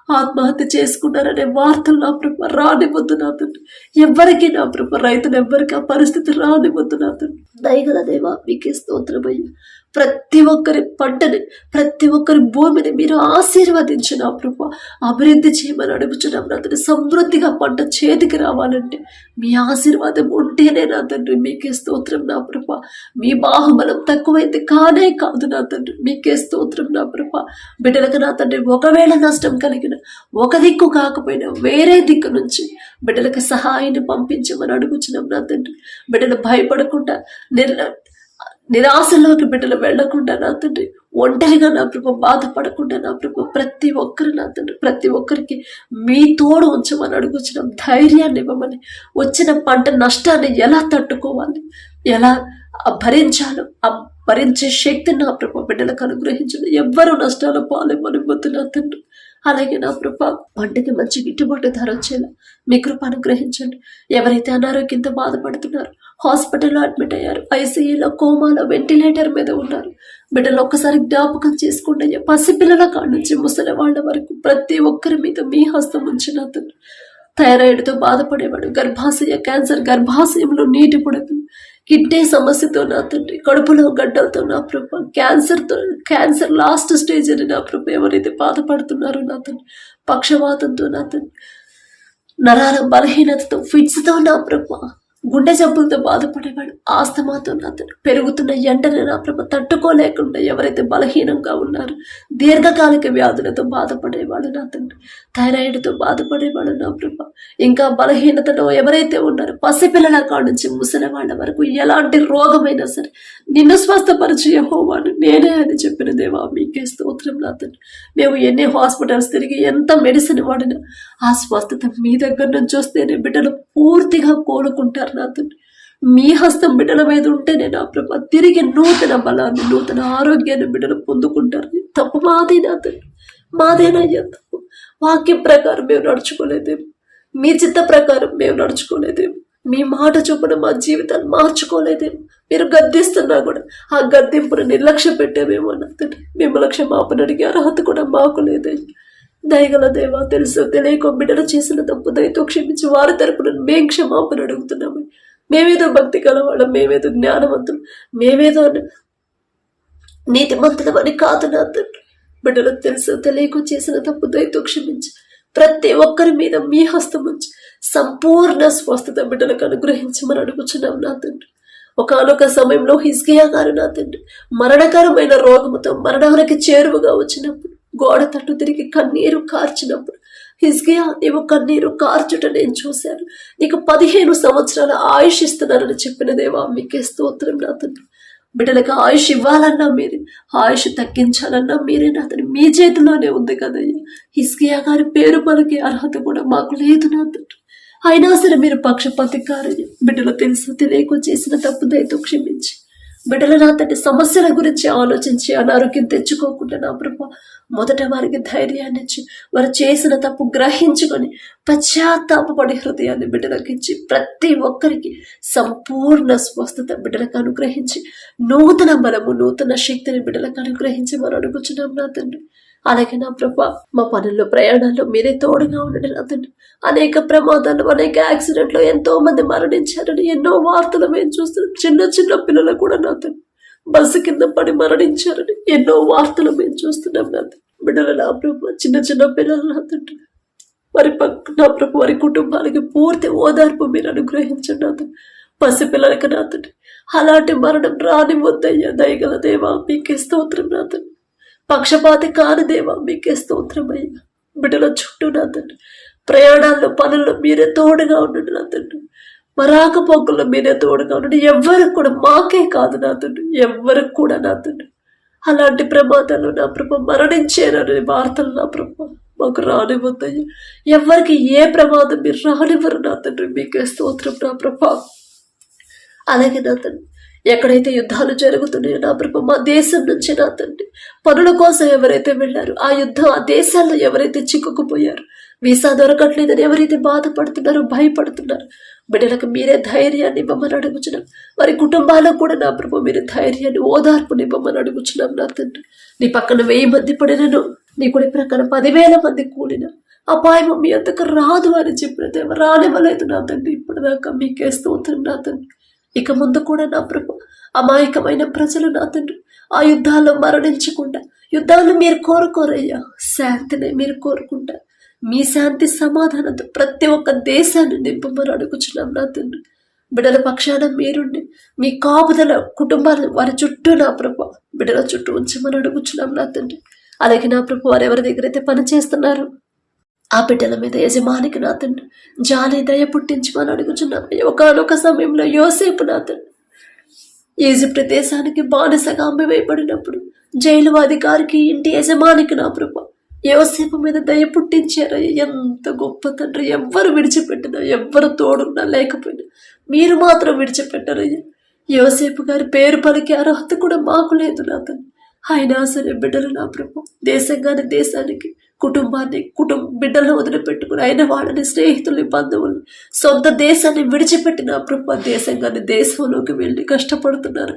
ఆత్మహత్య చేసుకున్నారనే వార్తలు నా ప్రభు రానివద్దు నా తండ్రి. ఎవరికి నా ప్రభు, రైతులు ఎవ్వరికి ఆ పరిస్థితి రానివద్దు నా తండ్రి. దయగల దేవా మీకే స్తోత్రమయ్యా. ప్రతి ఒక్కరి పంటని, ప్రతి ఒక్కరి భూమిని మీరు ఆశీర్వదించి నా ప్రభు అభివృద్ధి చేయమని అడుగుచున్నాం నా తండ్రి. సమృద్ధిగా పంట చేతికి రావాలంటే మీ ఆశీర్వాదం ఉంటేనే నా తండ్రి. మీకే స్తోత్రం నా ప్రభు. మీ బాహుబలం తక్కువైతే కానే కాదు నా తండ్రి. మీకే స్తోత్రం నా ప్రభు. బిడ్డలకు నా తండ్రి ఒకవేళ నష్టం కలిగిన, ఒక దిక్కు కాకపోయినా వేరే దిక్కు నుంచి బిడ్డలకు సహాయాన్ని పంపించమని అడుగుచున్నాం నా తండ్రి. బిడ్డలు భయపడకుండా, నిరాశలోకి బిడ్డలు వెళ్లకుండా నా తండ్రి, ఒంటరిగా నా ప్రభు బాధపడకుండా నా ప్రభు ప్రతి ఒక్కరు నా తండ్రి, ప్రతి ఒక్కరికి మీ తోడు ఉంచమని అడుగుచున్నాం. ధైర్యాన్ని ఇవ్వమని, వచ్చిన పంట నష్టాన్ని ఎలా తట్టుకోవాలి, ఎలా భరించాలో ఆ భరించే శక్తి నా ప్రభు బిడ్డలకు అనుగ్రహించండి. ఎవ్వరూ నష్టాల పాలెమ్మని వద్దు నా తండ్రి. అలాగే నా ప్రభు పంటకి మంచి గిట్టుబాటు ధర వచ్చేలా మీ కృప అనుగ్రహించండి. ఎవరైతే అనారోగ్యంతో బాధపడుతున్నారో, హాస్పిటల్లో అడ్మిట్ అయ్యారు, ఐసీయూలో, కోమాలో, వెంటిలేటర్ మీద ఉన్నారు, బిడ్డలు ఒక్కసారి జ్ఞాపకం చేసుకోండి అయ్యా. పసిపిల్లల కాడ నుంచి ముసలి వాళ్ళ వరకు ప్రతి ఒక్కరి మీద మీ హస్తం ఉంచిన తండ్రి. థైరాయిడ్తో బాధపడేవాడు, గర్భాశయ క్యాన్సర్, గర్భాశయంలో నీటి పొడకు, కిడ్నీ సమస్యతో నా తండ్రి, కడుపులో గడ్డలతో నా ప్రభు, క్యాన్సర్ లాస్ట్ స్టేజ్ అని నా ప్రభు ఎవరైతే బాధపడుతున్నారో నా తండ్రి, పక్షవాతంతో నా తండ్రి, నరాల బలహీనతతో, ఫిట్స్తో నా ప్రభు గుండె జబ్బులతో బాధపడేవాడు, ఆస్తమాతో నా తండ్రి పెరుగుతున్న ఎండని నా ప్రభ తట్టుకోలేకుండా ఎవరైతే బలహీనంగా ఉన్నారో, దీర్ఘకాలిక వ్యాధులతో బాధపడేవాడు నా తండ్రి, థైరాయిడ్తో బాధపడేవాడు నా ప్రభ, ఇంకా బలహీనతలో ఎవరైతే ఉన్నారో పసిపిల్లల కాడ నుంచి ముసలి వాళ్ళ వరకు ఎలాంటి రోగమైనా సరే నిన్ను స్వస్థపరిచి యెహోవాను నేనే అని చెప్పిన దేవా మీకే స్తోత్రం నా తండ్రి. మేము ఎన్ని హాస్పిటల్స్ తిరిగి ఎంత మెడిసిన్ వాడినా ఆ స్వస్థత మీ దగ్గర నుంచి వస్తేనే బిడ్డలు పూర్తిగా కోలుకుంటారు నా తండ్రి. మీ హస్తం బిడ్డల మీద ఉంటేనే నా ప్రభ తిరిగి నూతన బలాన్ని, నూతన ఆరోగ్యాన్ని బిడ్డలు పొందుకుంటారు. తప్పు మాదే నా తండ్రి, మాదేనయ్యా తప్పు. వాక్యం ప్రకారం మేము నడుచుకోలేదేమో, మీ చిత్త ప్రకారం మేము నడుచుకోలేదేమో, మీ మాట చొప్పున మా జీవితాన్ని మార్చుకోలేదేమో, మీరు గద్దిస్తున్నా కూడా ఆ గద్దింపును నిర్లక్ష్య పెట్టామేమో నా తండ్రి. మిమ్మల్ని క్షమాపణ అడిగే అర్హత కూడా మాకు లేదయ్యా. దయగల దేవా, తెలుసు తెలియక బిడ్డలు చేసిన తప్పు దయతో క్షమించి వారి తరపున మేం క్షమాపణ అడుగుతున్నాము. మేమేదో భక్తి కలవాళ్ళం, మేమేదో జ్ఞానవంతులు, మేమేదో నీతిమంతులం అని కాదు నా తండ్రి. బిడ్డలు తెలుసు తెలియక చేసిన తప్పు దయతో క్షమించి ప్రతి ఒక్కరి మీద మీ హస్తం ఉంచి సంపూర్ణ స్వస్థత బిడ్డలకు అనుగ్రహించమని అడుగుచున్నాం నా తండ్రి. ఒకనొక సమయంలో హిజ్కియా గారు నా తండ్రి మరణకరమైన రోగముతో మరణానికి చేరువగా వచ్చినప్పుడు, గోడ తట్టు తిరిగి కన్నీరు కార్చినప్పుడు, హిజ్కియా నీవు కన్నీరు కార్చుట నేను చూశాను, నీకు 15 సంవత్సరాల ఆయుష్ ఇస్తున్నానని చెప్పిన దేవా మీకే స్తోత్రం నా తండ్రి. బిడ్డలకు ఆయుష్ ఇవ్వాలన్నా మీరే, ఆయుష్ తగ్గించాలన్నా మీరే నా తండ్రి. మీ చేతిలోనే ఉంది కదయ్యా. హిజ్కియా గారి పేరు పలికే అర్హత కూడా మాకు లేదు నా తండ్రి. అయినా సరే మీరు పక్షపాతి కారని బిడ్డలు తెలుసు తెలియక చేసిన తప్పు దయతో క్షమించి బిడ్డల నా తండ్రి సమస్యల గురించి ఆలోచించి అనారోగ్యం తెచ్చుకోకుండా నా ప్రభ మొదట వారికి ధైర్యాన్ని ఇచ్చి వారు చేసిన తప్పు గ్రహించుకొని పశ్చాత్తాపడి హృదయాన్ని బిడ్డలకు ఇచ్చి ప్రతి ఒక్కరికి సంపూర్ణ స్వస్థత బిడ్డలకు అనుగ్రహించి నూతన బలము, నూతన శక్తిని బిడ్డలకు అనుగ్రహించి వారు అడుగుచున్నాం నా తండ్రి. అలాగే నా ప్రభ మా పనుల్లో, ప్రయాణాల్లో మీరే తోడుగా ఉండండి నా తండ్రి. అనేక ప్రమాదాలు, అనేక యాక్సిడెంట్లో ఎంతో మంది మరణించారని ఎన్నో వార్తలు మేము చూస్తున్నాం. చిన్న చిన్న పిల్లలు కూడా నా తండ్రి బస్సు కింద పడి మరణించారని ఎన్నో వార్తలు మేము చూస్తున్నాం నా తండ్రి. బిడ్డలు నా ప్రభ, చిన్న చిన్న పిల్లలు నా తండ్రి, వారి నా ప్రభ వారి కుటుంబాలకి పూర్తి ఓదార్పు మీరు అనుగ్రహించండి నా తండ్రి. పసిపిల్లలకి నా తండ్రి అలాంటి మరణం రానివద్దయ్యా. దయగల దేవా మీకే స్తోత్రం నా తండ్రి. పక్షపాతి కాని దేవా మీకే స్తోత్రమయ్యా. బిడ్డల చుట్టూ నా తండ్రి ప్రయాణాల్లో, పనుల్లో మీరే తోడుగా ఉండండి నా తండ్రి. మరాక పొక్కుల్లో మీరే తోడుగా ఉండండి. ఎవ్వరికి కూడా, మాకే కాదు నా తండ్రి, ఎవ్వరికి కూడా నా తండ్రి అలాంటి ప్రమాదాలు నా ప్రభ మరణించారని వార్తలు నా ప్రభ మాకు రానివ్వద్దయ్యా. ఎవరికి ఏ ప్రమాదం మీరు రానివ్వరు నా తండ్రి. మీకే స్తోత్రం నా ప్రభ. అలాగే నా తండ్రి ఎక్కడైతే యుద్ధాలు జరుగుతున్నాయో నా ప్రభ మా దేశం నుంచి నా తండ్రి పనుల కోసం ఎవరైతే వెళ్ళారో, ఆ యుద్ధం ఆ దేశాల్లో ఎవరైతే చిక్కుకుపోయారు, వీసా దొరకట్లేదని ఎవరైతే బాధపడుతున్నారో, భయపడుతున్నారు, బిడ్డలకు మీరే ధైర్యాన్ని ఇవ్వమని అడుగుచున్నాం. వారి కుటుంబాలకు కూడా నా ప్రభు మీరు ధైర్యాన్ని, ఓదార్పుని ఇవ్వమని అడుగుచున్నాం నా తండ్రి. నీ పక్కన 1000 మంది పడినను, నీ కుడి ప్రక్కన 10,000 మంది కూడిన అపాయం మీ అంతకు రాదు అని చెప్పిన దేవ రానివ్వలేదు నా తండ్రి. ఇప్పుడు దాకా మీకే స్తోత్రం నా తండ్రి. ఇక ముందు కూడా నా ప్రభు అమాయకమైన ప్రజలు నా తండ్రి ఆ యుద్ధాల్లో మరణించకుండా, యుద్ధాలను మీరు కోరుకోరయ్యా, శాంతిని మీరు కోరుకుంటారు. మీ శాంతి సమాధానంతో ప్రతి ఒక్క దేశాన్ని నింపమని అడుగుచున్నాం నా తండ్రి. బిడ్డల పక్షాన మీరుండి మీ కాపుదల కుటుంబాలు వారి చుట్టూ నా ప్రభు బిడ్డల చుట్టూ ఉంచమని అడుగుచున్నాం నా తండ్రి. అలాగే నా ప్రభు వారు ఎవరి దగ్గర అయితే పని చేస్తున్నారు ఆ బిడ్డల మీద యజమానికి నా తండ్రి జాలి, దయ పుట్టించమని అడుగుచున్నాం. ఒకనొక సమయంలో యోసేపు నా తండ్రి ఈజిప్ట్ దేశానికి బానిసగా అమ్మివేయబడినప్పుడు జైలు అధికారికి, ఇంటి యజమానికి నా ప్రభు యోసేపు మీద దయ పుట్టించారు. ఎంత గొప్ప తండ్రి. ఎవ్వరు విడిచిపెట్టినా, ఎవ్వరు తోడున్నా లేకపోయినా మీరు మాత్రం విడిచిపెట్టరయ్యా. యోసేపు గారి పేరు పలికే అర్హత కూడా మాకు లేదు నా తండ్రి. అయినా సరే బిడ్డలు నా ప్రభు దేశంగాని దేశానికి, కుటుంబాన్ని, బిడ్డలను వదిలిపెట్టుకుని అయిన వాళ్ళని, స్నేహితుల్ని, బంధువుల్ని, సొంత దేశాన్ని విడిచిపెట్టిన ప్రభు దేశంగాని దేశంలోకి వెళ్ళి కష్టపడుతున్నారు.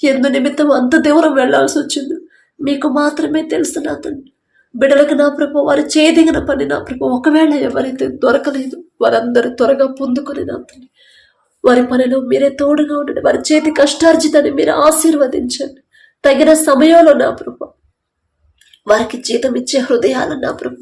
ఎందు నిమిత్తం అంత దూరం వెళ్లాల్సి వచ్చింది మీకు మాత్రమే తెలుసు నా తండ్రి. బిడ్డలకు నా ప్రభు వారు చేదిగిన పని నా ప్రభు ఒకవేళ ఎవరైతే దొరకలేదు వారందరూ త్వరగా పొందుకొని నా తండ్రి వారి పనిలో మీరే తోడుగా ఉండండి. వారి చేతి కష్టార్జితాన్ని మీరు ఆశీర్వదించండి. తగిన సమయంలో నా ప్రభు వారికి జీతం ఇచ్చే హృదయాలు నా ప్రభు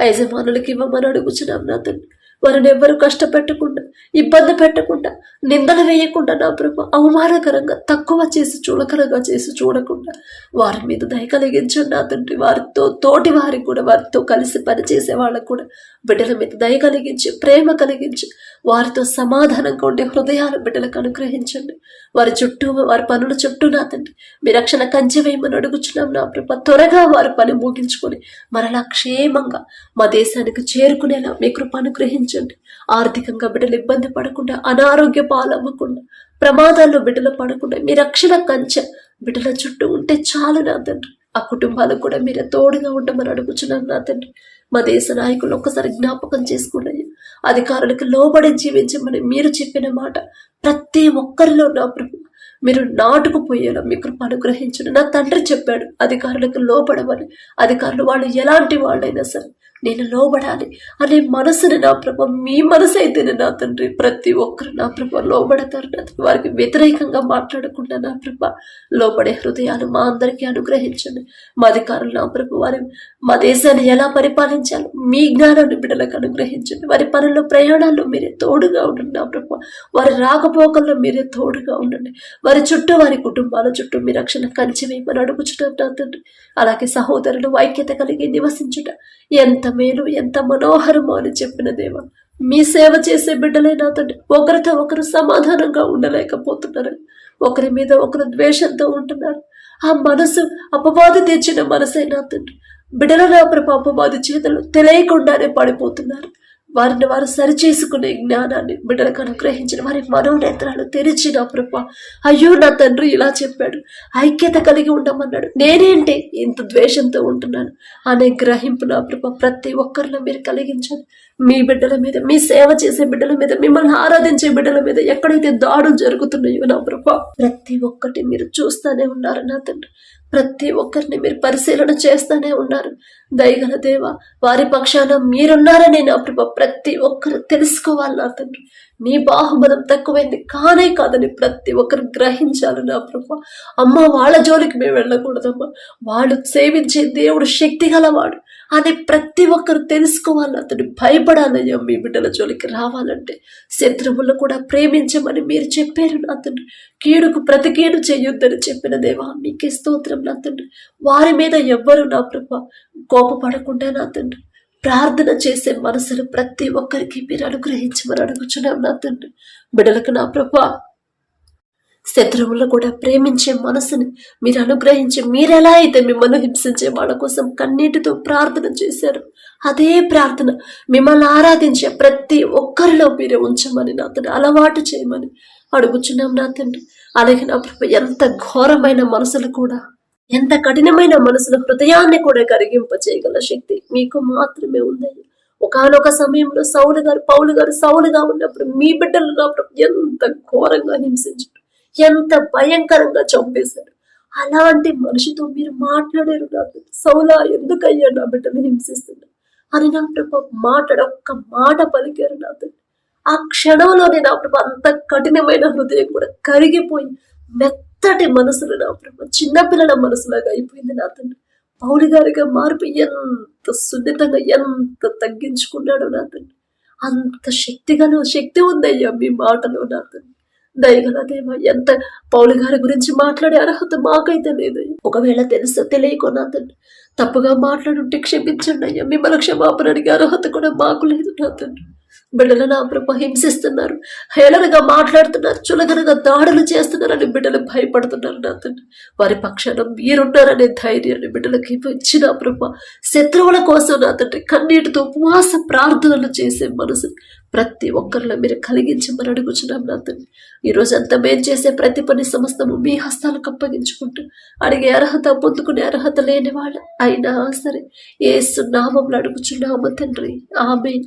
యజమానులకి ఇవ్వమని అడుగుచున్నాం నా తండ్రి. వారిని ఎవ్వరు కష్టపెట్టకుండా, ఇబ్బంది పెట్టకుండా, నిందలు వేయకుండా నా ప్రభు, అవమానకరంగా తక్కువ చేసి చులకనగా చేసి చూడకుండా వారి మీద దయ కలిగించండి నా తండ్రి. వారితో తోటి వారికి కూడా, వారితో కలిసి పనిచేసే వాళ్ళకు కూడా బిడ్డల మీద దయ కలిగించి, ప్రేమ కలిగించి, వారితో సమాధానంగా ఉండే హృదయాలు బిడ్డలకు అనుగ్రహించండి. వారి చుట్టూ, వారి పనుల చుట్టూ నా తండ్రి మీ రక్షణ కంచె వేయమని అడుగుచున్నాం నా ప్రభు. త్వరగా వారి పని ముగించుకొని మరలా క్షేమంగా మా దేశానికి చేరుకునేలా మీ కృప అనుగ్రహించండి. ఆర్థికంగా బిడ్డలు ఇబ్బంది పడకుండా, అనారోగ్య పాలవ్వకుండా, ప్రమాదాల్లో బిడ్డలు పడకుండా మీ రక్షణ కంచె బిడ్డల చుట్టూ ఉంటే చాలు నా తండ్రి. ఆ కుటుంబాలకు కూడా మీరే తోడుగా ఉండమని అడుగుచున్నాం నా తండ్రి. మా దేశ నాయకులు ఒక్కసారి జ్ఞాపకం చేసుకున్నాయి. అధికారులకు లోబడి జీవించమని మీరు చెప్పిన మాట ప్రతి ఒక్కరిలో నా ప్రభు మీరు నాటుకుపోయేలా మీ కృప అనుగ్రహించండి. నా తండ్రి చెప్పాడు అధికారులకు లోబడమని. అధికారులు వాళ్ళు ఎలాంటి వాళ్ళైనా సరే నేను లోబడాలి అనే మనసుని నా ప్రభ, మీ మనసు అయితేనే నా తండ్రి ప్రతి ఒక్కరు నా ప్రభ లోబడతారు. నా తండ్రి వారికి వ్యతిరేకంగా మాట్లాడకుండా నా ప్రభ లోబడే హృదయాలు మా అందరికీ అనుగ్రహించండి. మా అధికారులు నా ప్రభ వారి మా దేశాన్ని ఎలా పరిపాలించాలో మీ జ్ఞానాన్ని బిడ్డలకు అనుగ్రహించండి. వారి పనుల్లో, ప్రయాణాల్లో మీరే తోడుగా ఉండండి నా ప్రభ. వారి రాకపోకల్లో మీరే తోడుగా ఉండండి. వారి చుట్టూ, వారి కుటుంబాల చుట్టూ మీ రక్షణ కంచె వేయమని అడుగుచున్నాం నా తండ్రి. అలాగే సహోదరులు ఐక్యత కలిగి నివసించుట ఎంత మేలు, ఎంత మనోహరమో అని చెప్పిన దేవా, మీ సేవ చేసే బిడ్డలే నా తండ్రి ఒకరితో ఒకరు సమాధానంగా ఉండలేకపోతున్నారు. ఒకరి మీద ఒకరు ద్వేషంతో ఉంటున్నారు. ఆ మనసు అపవాది తెచ్చిన మనసే నా తండ్రి బిడ్డల నా ప్రభు అపవాది చేతులు తెలియకుండానే పడిపోతున్నారు. వారిని వారు సరిచేసుకునే జ్ఞానాన్ని బిడ్డలకు అనుగ్రహించిన, వారి మనోనేత్రాలు తెరిచిన ప్రభ. అయ్యో నా తండ్రి ఇలా చెప్పాడు, ఐక్యత కలిగి ఉండమన్నాడు, నేనేంటి ఇంత ద్వేషంతో ఉంటున్నాను అనే గ్రహింపు నా ప్రభ ప్రతి ఒక్కరిలో మీరు కలిగించండి. మీ బిడ్డల మీద, మీ సేవ చేసే బిడ్డల మీద, మిమ్మల్ని ఆరాధించే బిడ్డల మీద ఎక్కడైతే దాడులు జరుగుతున్నాయో నా ప్రభ ప్రతి ఒక్కటి మీరు చూస్తూనే ఉన్నారు నా తండ్రి. ప్రతి ఒక్కరిని మీరు పరిశీలన చేస్తూనే ఉన్నారు. దయగల దేవ, వారి పక్షాన మీరున్నారని నా ప్రభ ప్రతి ఒక్కరు తెలుసుకోవాలి నా తండ్రి. మీ బాహుబలం తక్కువైంది కానే కాదని ప్రతి ఒక్కరు గ్రహించాలి నా ప్రభ. అమ్మ, వాళ్ళ జోలికి మేము వెళ్ళకూడదమ్మా, వాళ్ళు సేవించే దేవుడు శక్తి గలవాడు అని ప్రతి ఒక్కరు తెలుసుకోవాలి. అతను భయపడాలయ్యా. మీ బిడ్డల జోలికి రావాలంటే శత్రువులు కూడా ప్రేమించమని మీరు చెప్పారు నా తండ్రి. కీడుకు ప్రతి కీడు చేయొద్దని చెప్పిన దేవా మీకే స్తోత్రం నా తండ్రి. వారి మీద ఎవ్వరు నా ప్రభ కోపపడకుండా నా తండ్రి ప్రార్థన చేసే మనసును ప్రతి ఒక్కరికి మీరు అనుగ్రహించమని అడుగుచున్నాం నా తండ్రి. బిడ్డలకు నా ప్రభ శత్రువులు కూడా ప్రేమించే మనసుని మీరు అనుగ్రహించి, మీరెలా అయితే మిమ్మల్ని హింసించే వాళ్ళ కోసం కన్నీటితో ప్రార్థన చేశారు, అదే ప్రార్థన మిమ్మల్ని ఆరాధించే ప్రతి ఒక్కరిలో మీరే ఉంచమని నా తండ్రి అలవాటు చేయమని అడుగుచున్నాం నా తండ్రి. అలాగే నా ప్రభు ఎంత ఘోరమైన మనసులు కూడా, ఎంత కఠినమైన మనసుల హృదయాన్ని కూడా కరిగింప చేయగల శక్తి మీకు మాత్రమే ఉందయ్యా. ఒకానొక సమయంలో పౌలు గారు సౌలుగా ఉన్నప్పుడు మీ బిడ్డలు నా ప్రభు ఎంత ఘోరంగా హింసించారు, ఎంత భయంకరంగా చంపేశారు. అలాంటి మనిషితో మీరు మాట్లాడారు నాకు, సౌలా ఎందుకయ్యా నా బిడ్డను హింసిస్తున్నారు అని నా ప్రభు ఒక్క మాట పలికారు నా తండ్రి. ఆ క్షణంలోనే నా ప్రభు అంత కఠినమైన హృదయం కూడా కరిగిపోయి మెత్తటి మనసులు నా ప్రభు చిన్నపిల్లల మనసులాగా అయిపోయింది నా తండ్రి. పౌలు గారిగా మార్పు ఎంత సున్నితంగా, ఎంత తగ్గించుకున్నాడు నా తండ్రి. అంత శక్తి ఉందయ్యా మీ మాటలో నా తండ్రి. దయగల దేవ, ఎంత పౌలు గారి గురించి మాట్లాడే అర్హత మాకైతే లేదు. ఒకవేళ తెలుసో తెలియకో నా తండ్రి తప్పుగా మాట్లాడుంటే క్షమించండి అయ్యా. మిమ్మల్ని క్షమాపణ అడిగే అర్హత కూడా మాకు లేదు నా తండ్రి. బిడ్డలు నా ప్రభ హింసిస్తున్నారు, హేళనగా మాట్లాడుతున్నారు, చులకనగా దాడులు చేస్తున్నారని బిడ్డలు భయపడుతున్నారు నా తండ్రి. వారి పక్షాన మీరున్నారనే ధైర్యాన్ని బిడ్డలకి ఇచ్చిన ప్రభ శత్రువుల కోసం నా తండ్రి కన్నీటితో ఉపవాస ప్రార్థనలు చేసే మనసు ప్రతి ఒక్కరిలో మీరు కలిగించమని అడుగుచున్నాం నా తండ్రి. ఈరోజు అంతా మేము చేసే ప్రతి పని సమస్తము మీ హస్తాలకు అప్పగించుకుంటూ అడిగే అర్హత, పొందుకునే అర్హత లేని వాళ్ళు అయినా సరే యేసు నామములో అడుగుచున్నాము తండ్రి. ఆమేన్.